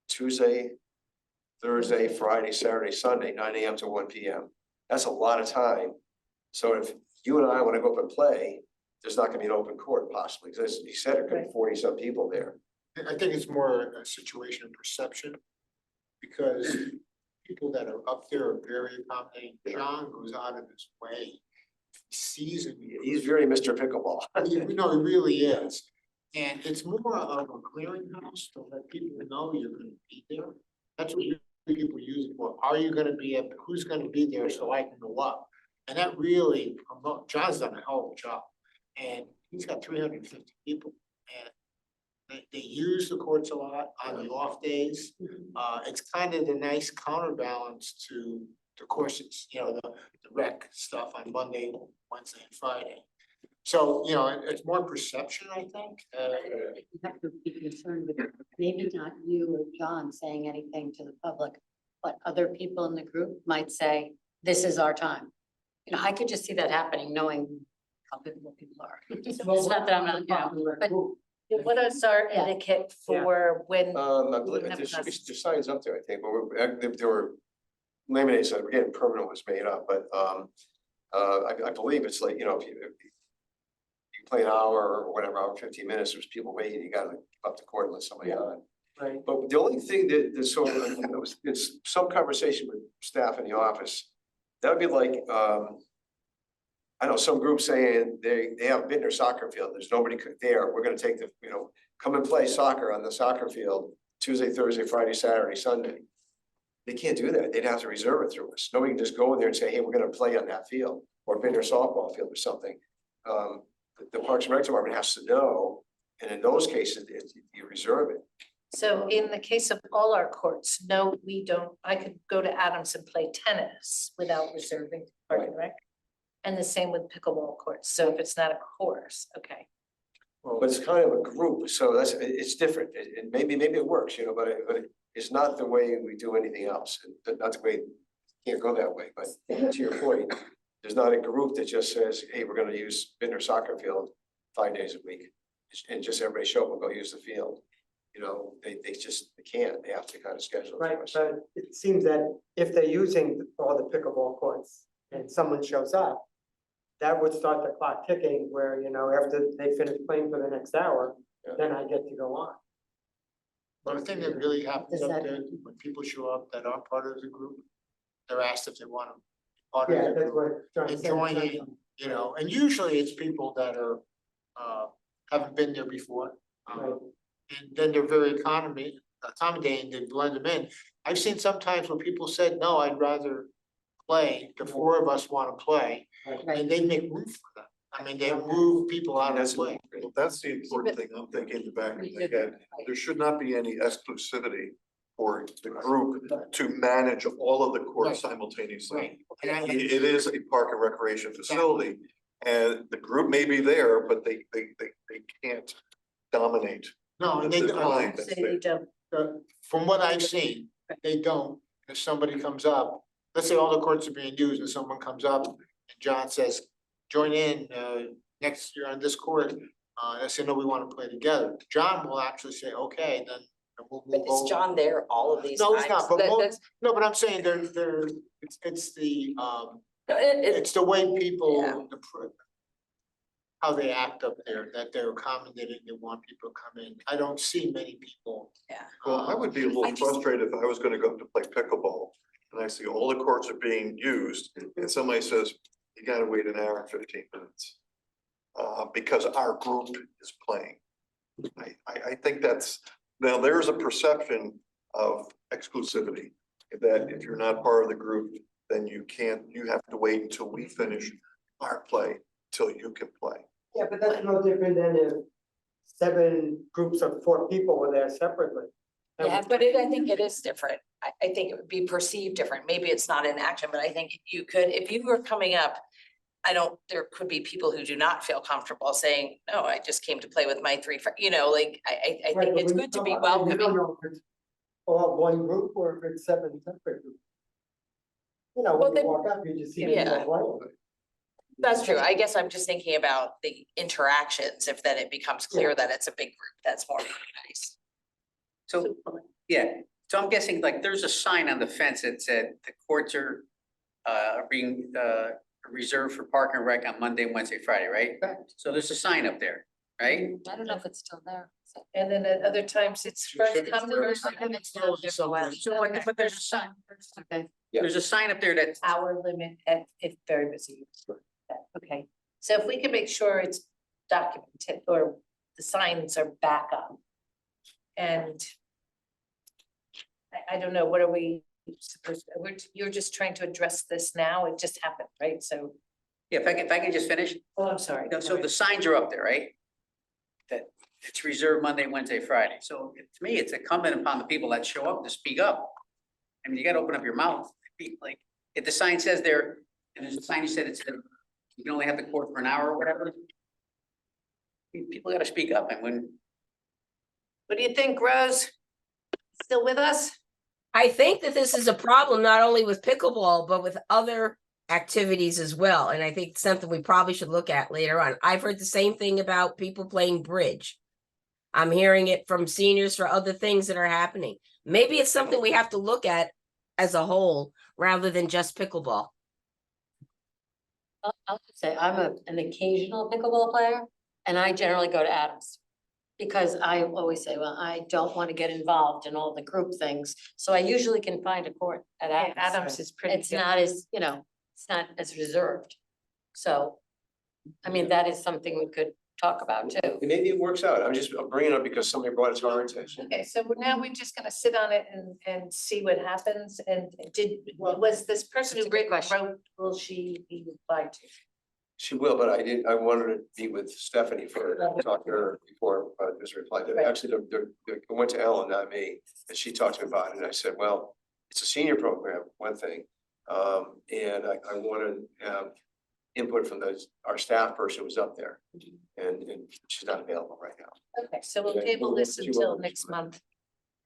Tuesday, Thursday, Friday, Saturday, Sunday, 9 AM to 1 PM. That's a lot of time. So if you and I want to go up and play, there's not gonna be an open court possibly, because he said it could be 40-some people there. I think it's more a situation of perception. Because people that are up there are very accommodating. John goes out of his way. He sees it. He's very Mr. Pickleball. No, he really is. And it's more of a clearinghouse to let people know you're gonna be there. That's what people use it for. Are you gonna be, who's gonna be there so I can go up? And that really, John's done a hell of a job. And he's got 350 people. And they use the courts a lot on the off days. It's kind of the nice counterbalance to the courses, you know, the rec stuff on Monday, Wednesday, and Friday. So, you know, it's more perception, I think. You have to be concerned with maybe not you or John saying anything to the public, but other people in the group might say, this is our time. You know, I could just see that happening, knowing how people are. It's not that I'm not, you know, but What is our Yeah. etiquette for when? I believe there should be signs up there, I think, but there were Lemonade said, again, permanent was made up, but, I believe it's like, you know, if you play an hour or whatever, hour, 15 minutes, there's people waiting, you gotta give up the court and let somebody on. Right. But the only thing that's so, it's some conversation with staff in the office. That would be like, I know some groups saying they have been their soccer field, there's nobody there, we're gonna take the, you know, come and play soccer on the soccer field Tuesday, Thursday, Friday, Saturday, Sunday. They can't do that, they'd have to reserve it through us, nobody can just go in there and say, hey, we're gonna play on that field, or been their softball field or something. The Parks and Rec Department has to know, and in those cases, you reserve it. So in the case of all our courts, no, we don't, I could go to Adams and play tennis without reserving Park and Rec. And the same with pickleball courts, so if it's not a course, okay. But it's kind of a group, so it's different, and maybe it works, you know, but it's not the way we do anything else, and not the way, can't go that way, but to your point, there's not a group that just says, hey, we're gonna use Binder Soccer Field 5 days a week, and just everybody show up and go use the field. You know, they can't, they have to kind of schedule it. Right, for us. but it seems that if they're using all the pickleball courts and someone shows up, that would start the clock ticking where, you know, after they finish playing for the next hour, Yeah. then I get to go on. But the thing that really happens Does up that- there, when people show up that aren't part of the group, they're asked if they want to be part Yeah, of the that's group. what John And said. join in, you know, and usually it's people that are, haven't been there before. Right. And then they're very accommodating, they blend them in. I've seen sometimes when people said, no, I'd rather play, the 4 of us wanna play, and they make room for them. I mean, they move people out of That's the way. Well, that's the important thing I'm thinking in the back of my head. There should not be any exclusivity for the group to manage all of the Right. courts simultaneously. Right. And I- It is a park and recreation facility, and the group may be there, but they can't dominate. No, and they, the time that's Say they there. don't, from what I've seen, they don't, if somebody comes up, let's say all the courts are being used and someone comes up and John says, join in, next year on this court, I say, no, we wanna play together. John will actually say, okay, then we'll But move is over. John there all of these No, times? he's not, but That's- no, but I'm saying it's the, it's the way people, how they act up there, that they're accommodating, they want people to come in. I don't see many people. Well, I would be a little I just- frustrated if I was gonna go up to play pickleball and I see all the courts are being used and somebody says, you gotta wait an hour and 15 minutes. Because our group is playing. I think that's, now there's a perception of exclusivity. That if you're not part of the group, then you have to wait until we finish our play till you can play. Yeah, but that's no different than if 7 groups of 4 people were there separately. Yeah, but I think it is different. I think it would be perceived different. Maybe it's not in action, but I think you could, if you were coming up. There could be people who do not feel comfortable saying, no, I just came to play with my 3 friends, you know, like, I Right, think but it's when you good to come be up, you welcoming. don't know if it's all one group or if it's 7 separate groups. You know, Well, when you then- walk up, you just see Yeah. people playing. That's true. I guess I'm just thinking about the interactions, if then it becomes clear that it's a big group, that's more nice. So, yeah, so I'm guessing like there's a sign on the fence that said the courts are being reserved for Park and Rec on Monday, Wednesday, Friday, right? Correct. So there's a sign up there, right? I don't know if it's still there. and then at other times it's first come, first served. So, but there's a sign, Okay. there's a sign up there that, Hour limit if very busy. Okay, so if we can make sure it's documented or the signs are back up. And I don't know, what are we supposed to, you're just trying to address this now, it just happened, right? So, yeah, if I can just finish. oh, I'm sorry. No, so the signs are up there, right? That it's reserved Monday, Wednesday, Friday. So to me, it's incumbent upon the people that show up to speak up. I mean, you gotta open up your mouth. Like, if the sign says there, and there's a sign you said it's, you can only have the court for an hour or whatever. People gotta speak up and when, What do you think, Rose? Still with us? I think that this is a problem not only with pickleball, but with other activities as well. And I think it's something we probably should look at later on. I've heard the same thing about people playing bridge. I'm hearing it from seniors for other things that are happening. Maybe it's something we have to look at as a whole, rather than just pickleball? I'll just say, an occasional pickleball player, and I generally go to Adams. Because I always say, well, I don't want to get involved in all the group things, so I usually can find a court at Yeah, Adams. Adams is pretty It's good. not as, it's not as reserved. So, I mean, that is something we could talk about too. And maybe it works out. I'm bringing it up because somebody brought it to our attention. Okay, so we're just gonna sit on it and see what happens, and was this person That's who a good question. wrote, will she be replied to? She will, but I wanted to meet with Stephanie for, talk to her before, this reply. Right. Actually, it went to Ellen, not me, and she talked to me about it, and I said, well, it's a senior program, one thing. And I wanted to have input from our staff person who was up there, and she's not available right now. Okay, so we'll Okay, table we'll this see until what- next month.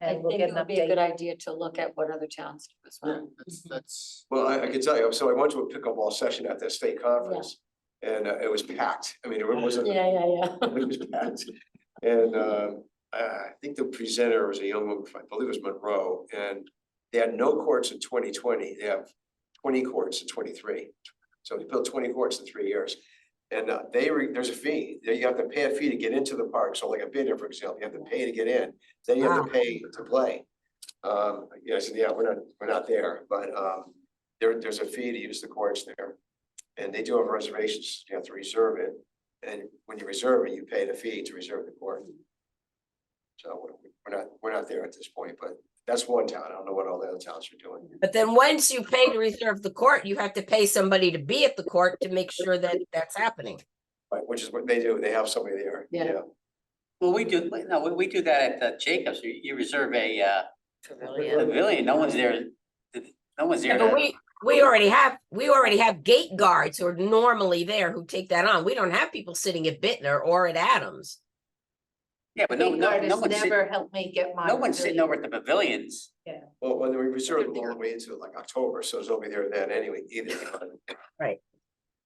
I And we'll think get it an would be a good update. idea to look at what other towns do as Yeah, well. that's, Well, I can tell you, so I went to a pickleball session at that state conference, and it was packed. I mean, it wasn't. Yeah. It was packed. And I think the presenter was a young woman, I believe it was Monroe, and they had no courts in 2020. They have 20 courts in 23. So they built 20 courts in 3 years. And there's a fee. You have to pay a fee to get into the park. So like a bidder, for example, you have to pay to get in, then you have Wow. to pay to play. I said, yeah, we're not there, but there's a fee to use the courts there. And they do have reservations. You have to reserve it. And when you reserve it, you pay the fee to reserve the court. So we're not there at this point, but that's one town. I don't know what all the other towns are doing. But then once you pay to reserve the court, you have to pay somebody to be at the court to make sure that that's happening. Right, which is what they do. They have somebody there. Yeah. Well, we do that at Jacobs. You reserve a pavilion. No one's there. No one's there. But to- we already have gate guards who are normally there who take that on. We don't have people sitting at Bittner or at Adams. Yeah, but Big no Card has one's never helped me get my. no one's sitting pavilion. over at the pavilions. Well, when we reserve them all the way into like October, so they'll be there then anyway, either. Right.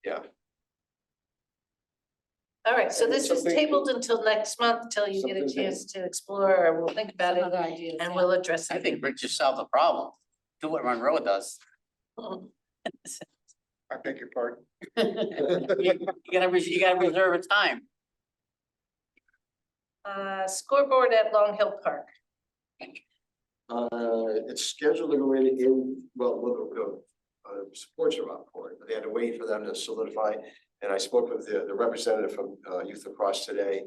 Yeah. All right, so this is Something- tabled until next month, till you get a Something- chance to explore, or we'll think about Some it, other ideas. and yeah. we'll address I it. think Rick just solved the problem. Do what Monroe does. I beg your pardon. You gotta reserve a time. Scoreboard at Long Hill Park. It's scheduled to go in, well, supports are up for it, but they had to wait for them to solidify. And I spoke with the representative from Youth Lacrosse today.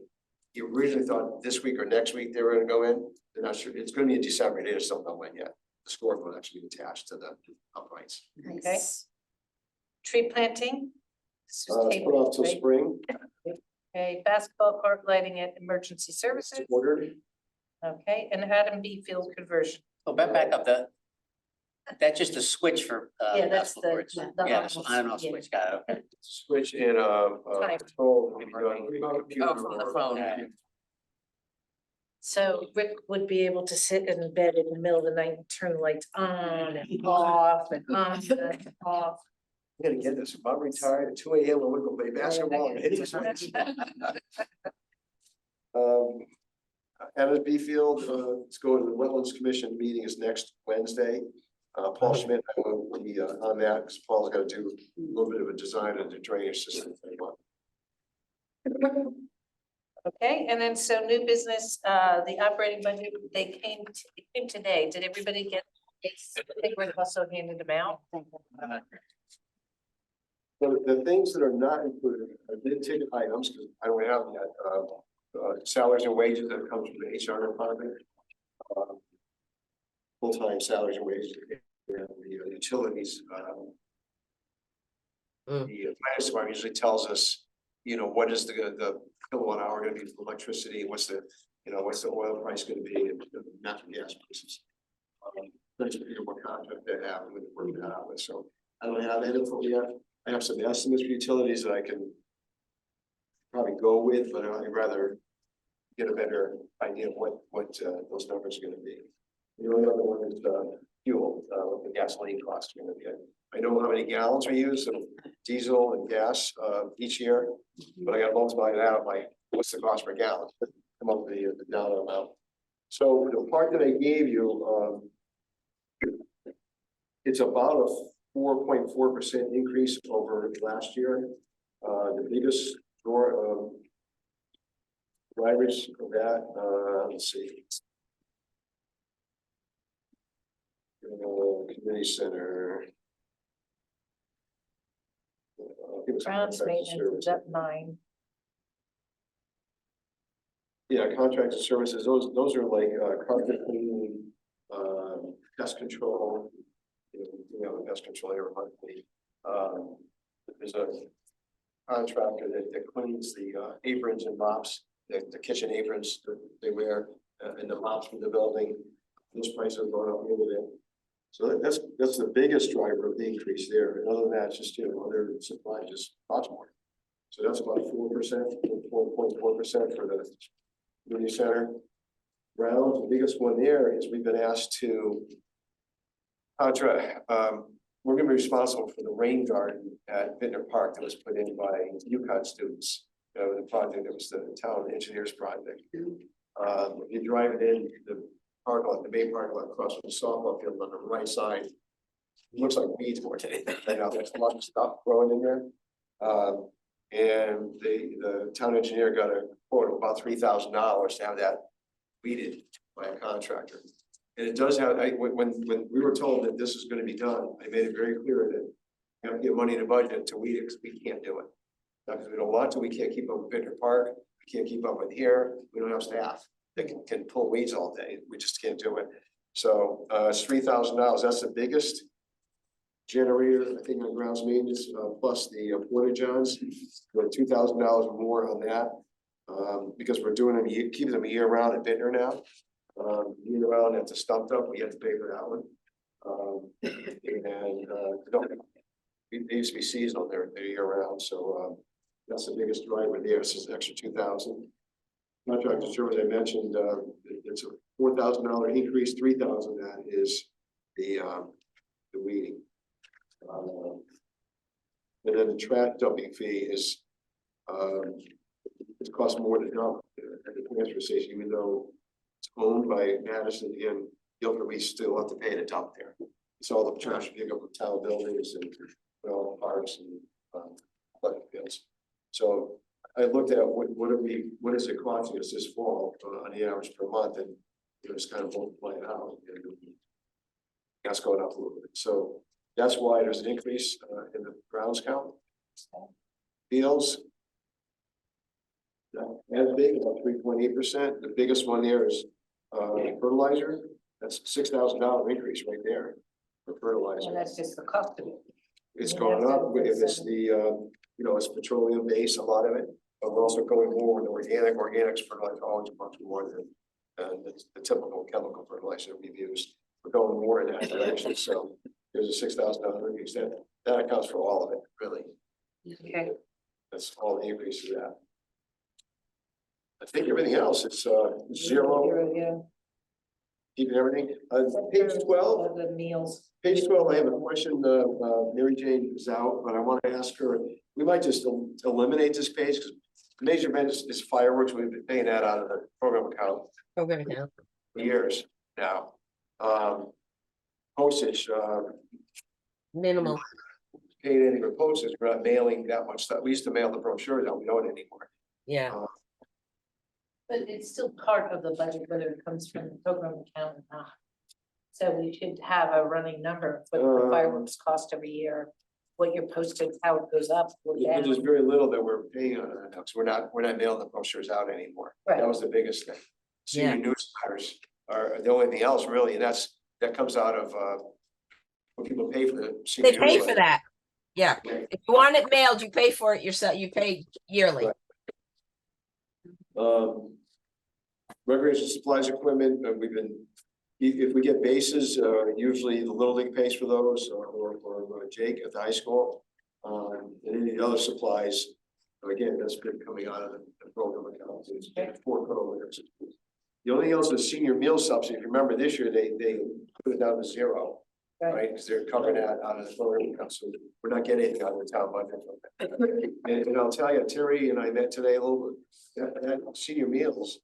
He originally thought this week or next week they were gonna go in. They're not sure. It's gonna be in December. They just don't know when yet. The scoreboard will actually be attached to the uprights. Okay. Tree planting. This was Put tabled, off till right? spring. Okay, basketball court lighting at emergency services. Ordered. Okay, and Adam B field conversion. Oh, back up that's just a switch for Yeah, that's basketball the- courts. the Yeah, on-off I don't know, switch, yeah. switch, got it, okay. Switch in Time. control. Maybe on computer Oh, from the or- phone. Yeah. So Rick would be able to sit in bed in the middle of the night and turn the lights on and off and on and off. I'm gonna get this. If I'm retired at 2 AM, I'm gonna go play basketball and hit the switch. Adams B Field, let's go to the Wetlands Commission meeting is next Wednesday. Paul Schmidt, I will be on that, because Paul's gotta do a little bit of a design of the drainage system. Okay, and then so new business, the operating budget, they came today. Did everybody get? I think Rick also handed them out. The things that are not included are big ticket items, because I don't have yet, salaries and wages that comes from the HR department. Full-time salaries and wages, and the utilities, the finance department usually tells us, what is the kilowatt hour gonna be for electricity, what's the oil price gonna be, and the natural gas prices. That's what contract they have, and we're working that out with, so I don't have that info yet. I have some estimates for utilities that I can probably go with, but I'd rather get a better idea of what those numbers are gonna be. The only other one is fuel, what the gasoline costs are gonna be. I know how many gallons we use of diesel and gas each year, but I gotta multiply that out by what's the cost per gallon, come up with the dollar amount. So the part that I gave you, It's about a 4.4% increase over last year. The biggest drivers of that, let's see. Community center. Give us Grounds contracted maintenance is services. up 9. Yeah, contracted services, those are like carpet cleaning, pest control. You know, pest control area. There's a contractor that cleans the aprons and mops, the kitchen aprons that they wear, and the mops for the building. Those prices are going up a little bit. So that's the biggest driver of the increase there. And other than that, it's just, you know, other supply just cost more. So that's about 4%, 4.4% for the community center. Grounds, the biggest one there is we've been asked to contract, we're gonna be responsible for the rain garden at Vintner Park that was put in by UConn students. The project, it was the town engineers project. You drive it in the park lot, the main park lot across from the softball field on the right side. It looks like weeds more today, you know, there's a lot of stuff growing in there. And the town engineer got a quote of about $3,000 to have that weeded by a contractor. And it does have, when we were told that this is gonna be done, I made it very clear that you have to get money in the budget to weed it, because we can't do it. Not because we don't want to, we can't keep up with Vintner Park, we can't keep up with here, we don't have staff that can pull weeds all day, we just can't do it. So it's $3,000, that's the biggest generator, I think, on grounds maintenance, plus the Porta Johns, we're $2,000 more on that. Because we're doing them, keeping them year round at Vintner now. Year round at the stump up, we had to pay for that one. They used to be seasonal, they're year round, so that's the biggest driver there, so it's an extra 2,000. Contractor service, I mentioned, it's a $4,000 increase, 3,000 that is the weeding. And then the trash dumping fee is, it costs more to dump at the transfer station, even though it's owned by Madison and Guilford, we still have to pay to dump there. It's all the trash pick up with town buildings and all the parks and athletic fields. So I looked at what is it costing us this fall on the average per month, and it was kind of multiplying out. And that's going up a little bit. So that's why there's an increase in the grounds count. Fields. As big, about 3.8%. The biggest one there is fertilizer. That's $6,000 increase right there for fertilizer. And that's just the cost of it. It's going up. If it's the you know, it's petroleum based, a lot of it, but we're also going more with organic. Organics fertilizer always much more than the typical chemical fertilizer we've used. We're going more in that direction. So there's a $6,000 increase. That accounts for all of it, really. Okay. That's all the increase of that. I think everything else is zero. Yeah. Keeping everything. Page 12. The meals. Page 12, I have a question. Mary Jane is out, but I want to ask her. We might just eliminate this page because major events is fireworks. We've been paying that out of the program account Okay, now. for years now. Postage, Minimal. paying any for postage. We're not mailing that much stuff. We used to mail the brochures. Now we don't anymore. Yeah. But it's still part of the budget, whether it comes from the program account or not. So we should have a running number of what the fireworks cost every year, what your postage, how it goes up or down. There's very little that we're paying on it now, because we're not mailing the brochures out anymore. Right. That was the biggest thing. Senior newsletters are the only thing else really, and that comes out of when people pay for the senior They pay for newsletter. that. Yeah. If you want it mailed, you pay for it yourself. You pay yearly. Right. Recreation supplies equipment, we've been, if we get bases, usually the Little League pays for those, or Jake at the high school. And any other supplies, again, that's been coming out of the program account. It's for programs. The only thing else is senior meal subsidy. If you remember this year, they put it down to zero, right? Because they're covering that out of the program account, so we're not getting anything out of the town budget. And I'll tell you, Terry and I met today a little bit, that senior meals,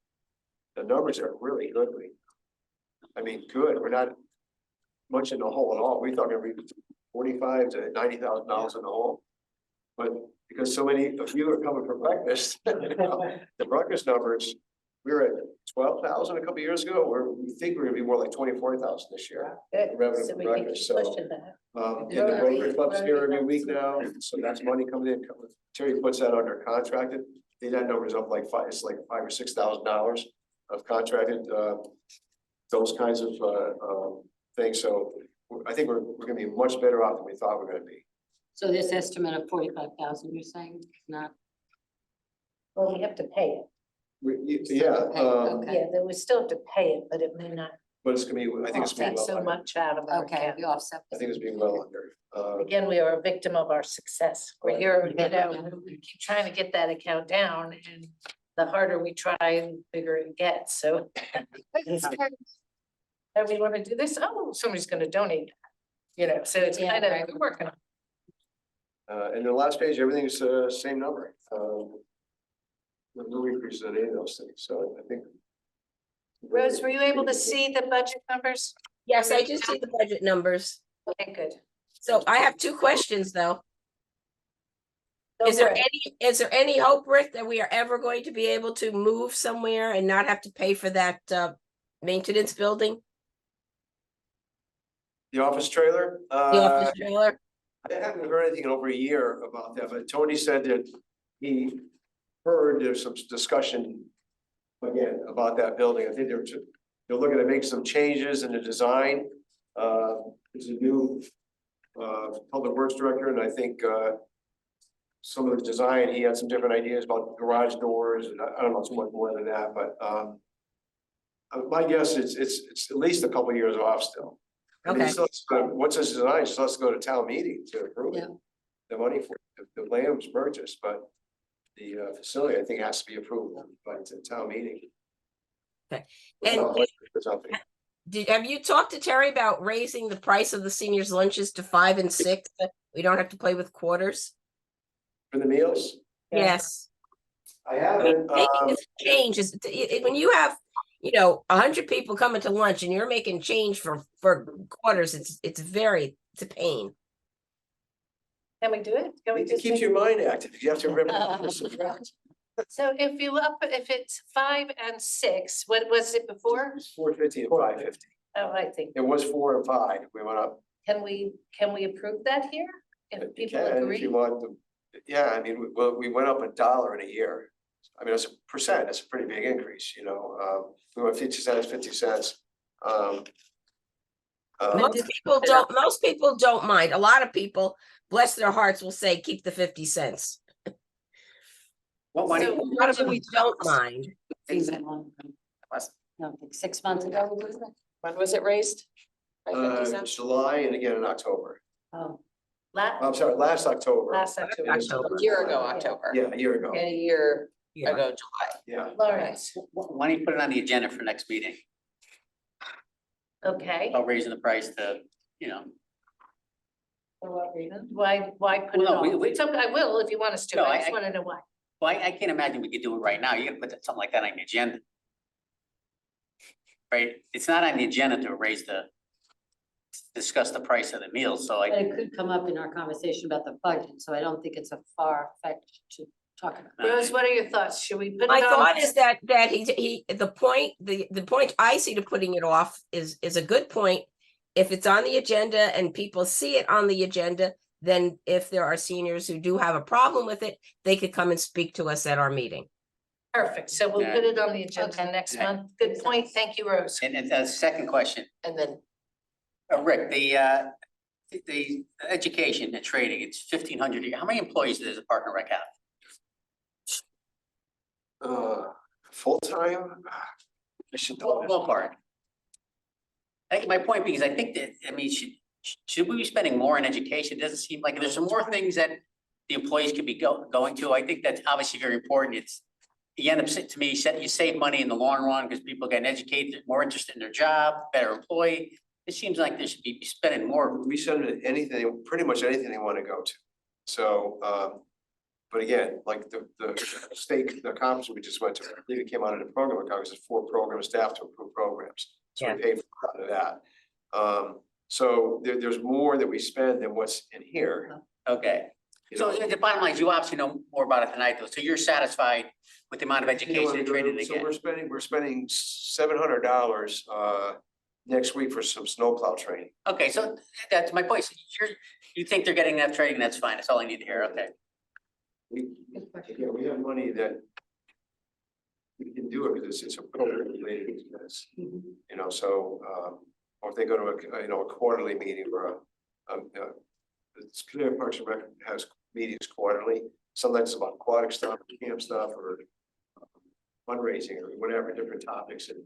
the numbers are really good. I mean, good. We're not, much in the hole at all. We thought it'd be $45,000 to $90,000 in the hole. But because so many of you are coming for breakfast, you know, the breakfast numbers, we were at 12,000 a couple years ago, where we think we're gonna be more like 24,000 this year. Good. Revenue So for we can breakfast, keep so, pushing that. and the broker club's here every week now, so that's money coming in. Terry puts that under contracted. I think that number's up like five, it's like $5,000 or $6,000 of contracted, those kinds of, things. So I think we're gonna be much better off than we thought we we're gonna be. So this estimate of 45,000, you're saying, is not, Well, we have to pay it. Yeah, Okay. Yeah, then we still have to pay it, but it may not but it's gonna be, I think it's gonna be take well so under. much out of our okay, account. we offset. I think it's being well under. Again, we are a victim of our success. We're here, you know, we keep trying to get that account down and the harder we try, the bigger it gets, so. And we wanna do this, oh, somebody's gonna donate. You know, so it's Yeah, kind of, right. we're working on it. And the last page, everything's same number. No increase in any of those things, so I think. Rose, were you able to see the budget numbers? Yes, I just see the budget numbers. Okay, good. So I have two questions, though. Go Is there for it. any hope, Rick, that we are ever going to be able to move somewhere and not have to pay for that maintenance building, The office trailer? the office trailer? I haven't heard anything in over a year about that, but Tony said that he heard there's some discussion again about that building. I think they're looking to make some changes in the design. There's a new public works director, and I think some of the design, he had some different ideas about garage doors, and I don't know too much more than that, but my guess is it's at least a couple of years off still. I mean, Okay. still has to go- once it's designed, it still has to go to town meeting to approve it. Yeah. The money for the land was purchased, but the facility, I think, has to be approved by the town meeting. Okay. It's And- not much for something. Have you talked to Terry about raising the price of the seniors' lunches to 5 and 6? That we don't have to play with quarters? For the meals, Yeah. Yes. I haven't, Making this change is, when you have, 100 people coming to lunch and you're making change for quarters, it's a pain. Can we do it? Can we it just? keeps your mind active. You have to remember. So if it's 5 and 6, what was it before? It's 450 and 550. Oh, I think, It was 4 and 5. We went up. can we approve that here? If You people can, if agree? you want to. Yeah, I mean, we went up $1 in a year. I mean, it's a percent, it's a pretty big increase, we went 50 cents, 50 cents. Most people don't mind. A lot of people, bless their hearts, will say, keep the 50 cents. What money? A lot of people don't mind. No, like 6 months ago, we did that. When was it raised? By 50 cents? July and again in October. Oh, I'm sorry, last October. Last October. October. A year ago, October. Yeah, a year ago. And a year Yeah. ago, July. Yeah. Lawrence, Why don't you put it on the agenda for next meeting, okay. about raising the price to, For what reason? Why put it Well, no, on? we- It's okay, I will if you want us to, No, I I- just wanna know why. well, I can't imagine we could do it right now. You gotta put something like that on the agenda. Right? It's not on the agenda to discuss the price of the meals, so but I, it could come up in our conversation about the budget, so I don't think it's a far fetch to talk about. Rose, what are your thoughts? Should we put it on? My thought is that the point I see to putting it off is a good point. If it's on the agenda and people see it on the agenda, then if there are seniors who do have a problem with it, they could come and speak to us at our meeting. Perfect, so we'll Yeah. put it on the agenda Okay. next Yeah. month. Good point, thank you, Rose. and the second question, And then Rick, the education and training, it's 1,500. How many employees does a partner rec have? Full-time? I should know this. Ballpark. I think my point being is I think that, should we be spending more on education? It doesn't seem like there's some more things that the employees could be going to. I think that's obviously very important. You end up, to me, you save money in the long run because people get educated, they're more interested in their job, better employee. It seems like they should be spending more. We send it anything, pretty much anything they want to go to. So, but again, like the conference we just went to, I believe it came out of the program, because it's 4 program staff to approve programs. So we paid for part of that. So there's more that we spend than what's in here. Okay, you so know. the bottom line is you obviously know more about it than I do, so you're satisfied with the amount of You know, education and training they so get? we're spending $700 next week for some snowplow training. Okay, so that's my point. So you think they're getting enough training, that's fine. That's all I need to hear. Okay. We have money that we can do it because it's a program related expense, you know, so, or if they go to a quarterly meeting or it's clear Parks and Rec has meetings quarterly, sometimes it's about aquatic stuff, camp stuff, or fundraising or whatever, different topics, and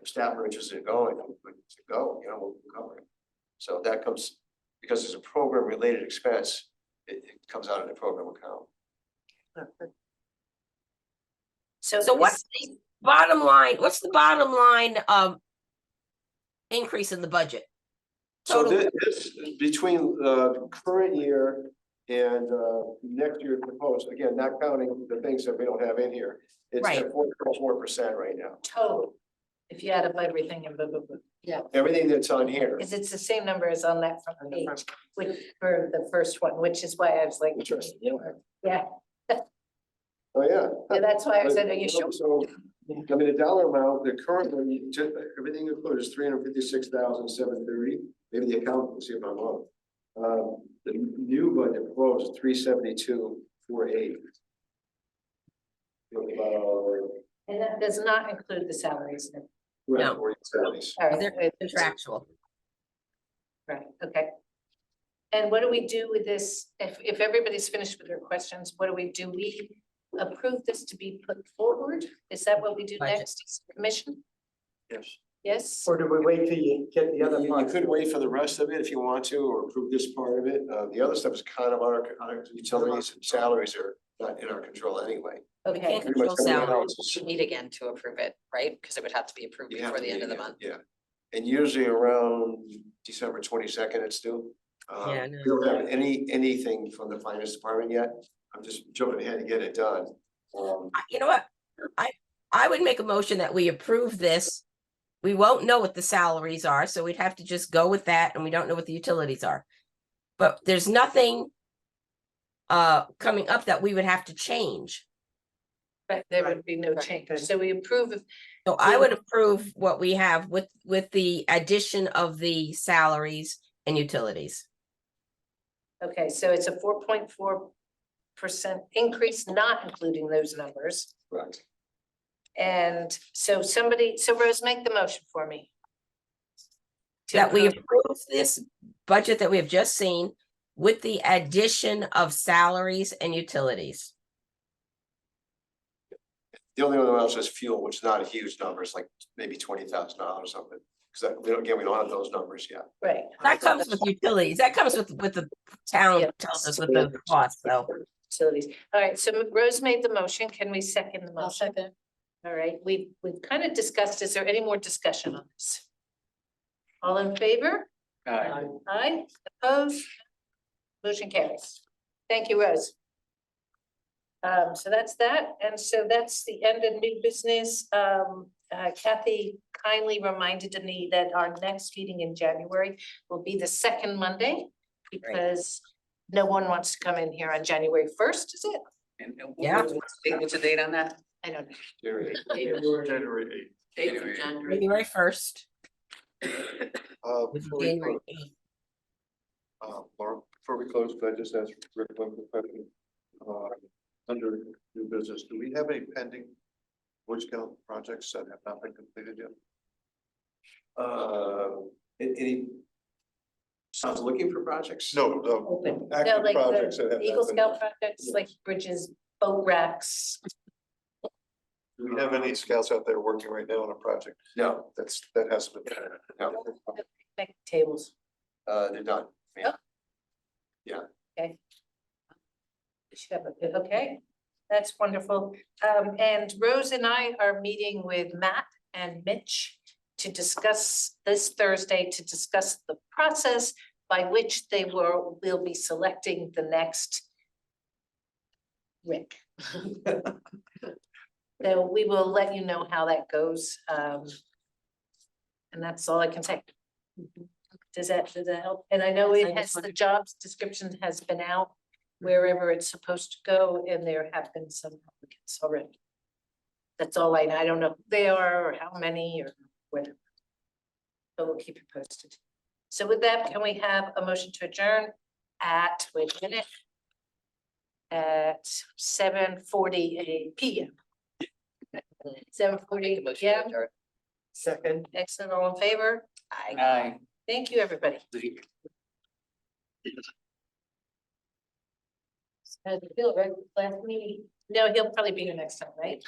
staff are interested in going, to go, you know, we'll cover it. So that comes, because it's a program related expense, it comes out of the program account. So what's the bottom line? What's the bottom line increase in the budget? So Total. this, between the current year and next year proposed, again, not counting the things that we don't have in here, it's Right. at 4.4% right now. Total, if you add up everything and blah, blah, blah. Everything that's on here. Because it's the same number as on that front On the page, front. which for the first one, which is why I was like, Interesting. yeah, Oh, yeah. yeah, that's why I said, are you sure? So, I mean, the dollar amount, the current one, everything included is 356,730. Maybe the accountant will see if I'm wrong. The new budget proposed is 372,480. And that does not include the salaries. No. Or salaries. All right, They're contractual. right, okay. And what do we do with this? If everybody's finished with their questions, what do? We approve this to be put forward? Is that what we do Budget. next, commission? Yes. Yes? Or do we wait till you get the other You part? could wait for the rest of it if you want to, or approve this part of it. The other stuff is kind of our utilities and salaries are not in our control anyway. Okay, can't Pretty much control everything salaries. else is- Meet again to approve it, right? Because it would have to be approved you have before to the end meet of the again, month. Yeah, and usually around December 22nd, it's due. Yeah, I know. We don't have anything from the finance department yet. I'm just jumping ahead to get it done. You know what? I would make a motion that we approve this. We won't know what the salaries are, so we'd have to just go with that, and we don't know what the utilities are. But there's nothing coming up that we would have to change. but there would be no Right, change. okay. So we approve of, So I would approve what we have with the addition of the salaries and utilities. okay, so it's a 4.4% increase, not including those numbers. Right. And so Rose, make the motion for me. To That we approve- approve this budget that we have just seen with the addition of salaries and utilities. The only one else is fuel, which is not a huge number. It's like maybe $20,000 or something. Because we don't have those numbers yet. Right. That comes with utilities. That comes with the town Yeah. tells us what the cost, so. Facilities. All right, so Rose made the motion. Can we second the I'll motion? second. All right, we've kind of discussed, is there any more discussion on this? All in favor? Aye, opposed? Motion carries. Thank you, Rose. So that's that, and so that's the end of new business. Kathy kindly reminded me that our next meeting in January will be the second Monday, because no one wants to come in here on January 1st, is it? And Yeah. what's the date on that? I don't know. January. January 8th. January 1st. Before we January close, 8th. Laura, before we close, could I just ask Rick one quick question? Under new business, do we have any pending Boy Scout projects that have not been completed yet? Any sounds looking for projects? No, Open. No, active like projects that the have Eagle not been. Scout projects, like bridges, boat racks. Do we have any scouts out there working right now on a project No, that hasn't been? no, Like tables. they're done. Yeah. Okay. Okay, that's wonderful. And Rose and I are meeting with Matt and Mitch to discuss this Thursday, to discuss the process by which they will be selecting the next Rick. So we will let you know how that goes. And that's all I can say. Does that help? And I know Yes, I it has, just the wanted- jobs description has been out wherever it's supposed to go, and there have been some applicants already. That's all I know. I don't know who they are or how many or whatever. But we'll keep you posted. So with that, can we have a motion to adjourn at, wait a minute. At 7:40 PM. 7:40 PM. Second. Excellent, all in favor? Aye. Aye. Thank you, everybody. Bill, right, last meeting? No, he'll probably be here next time, right?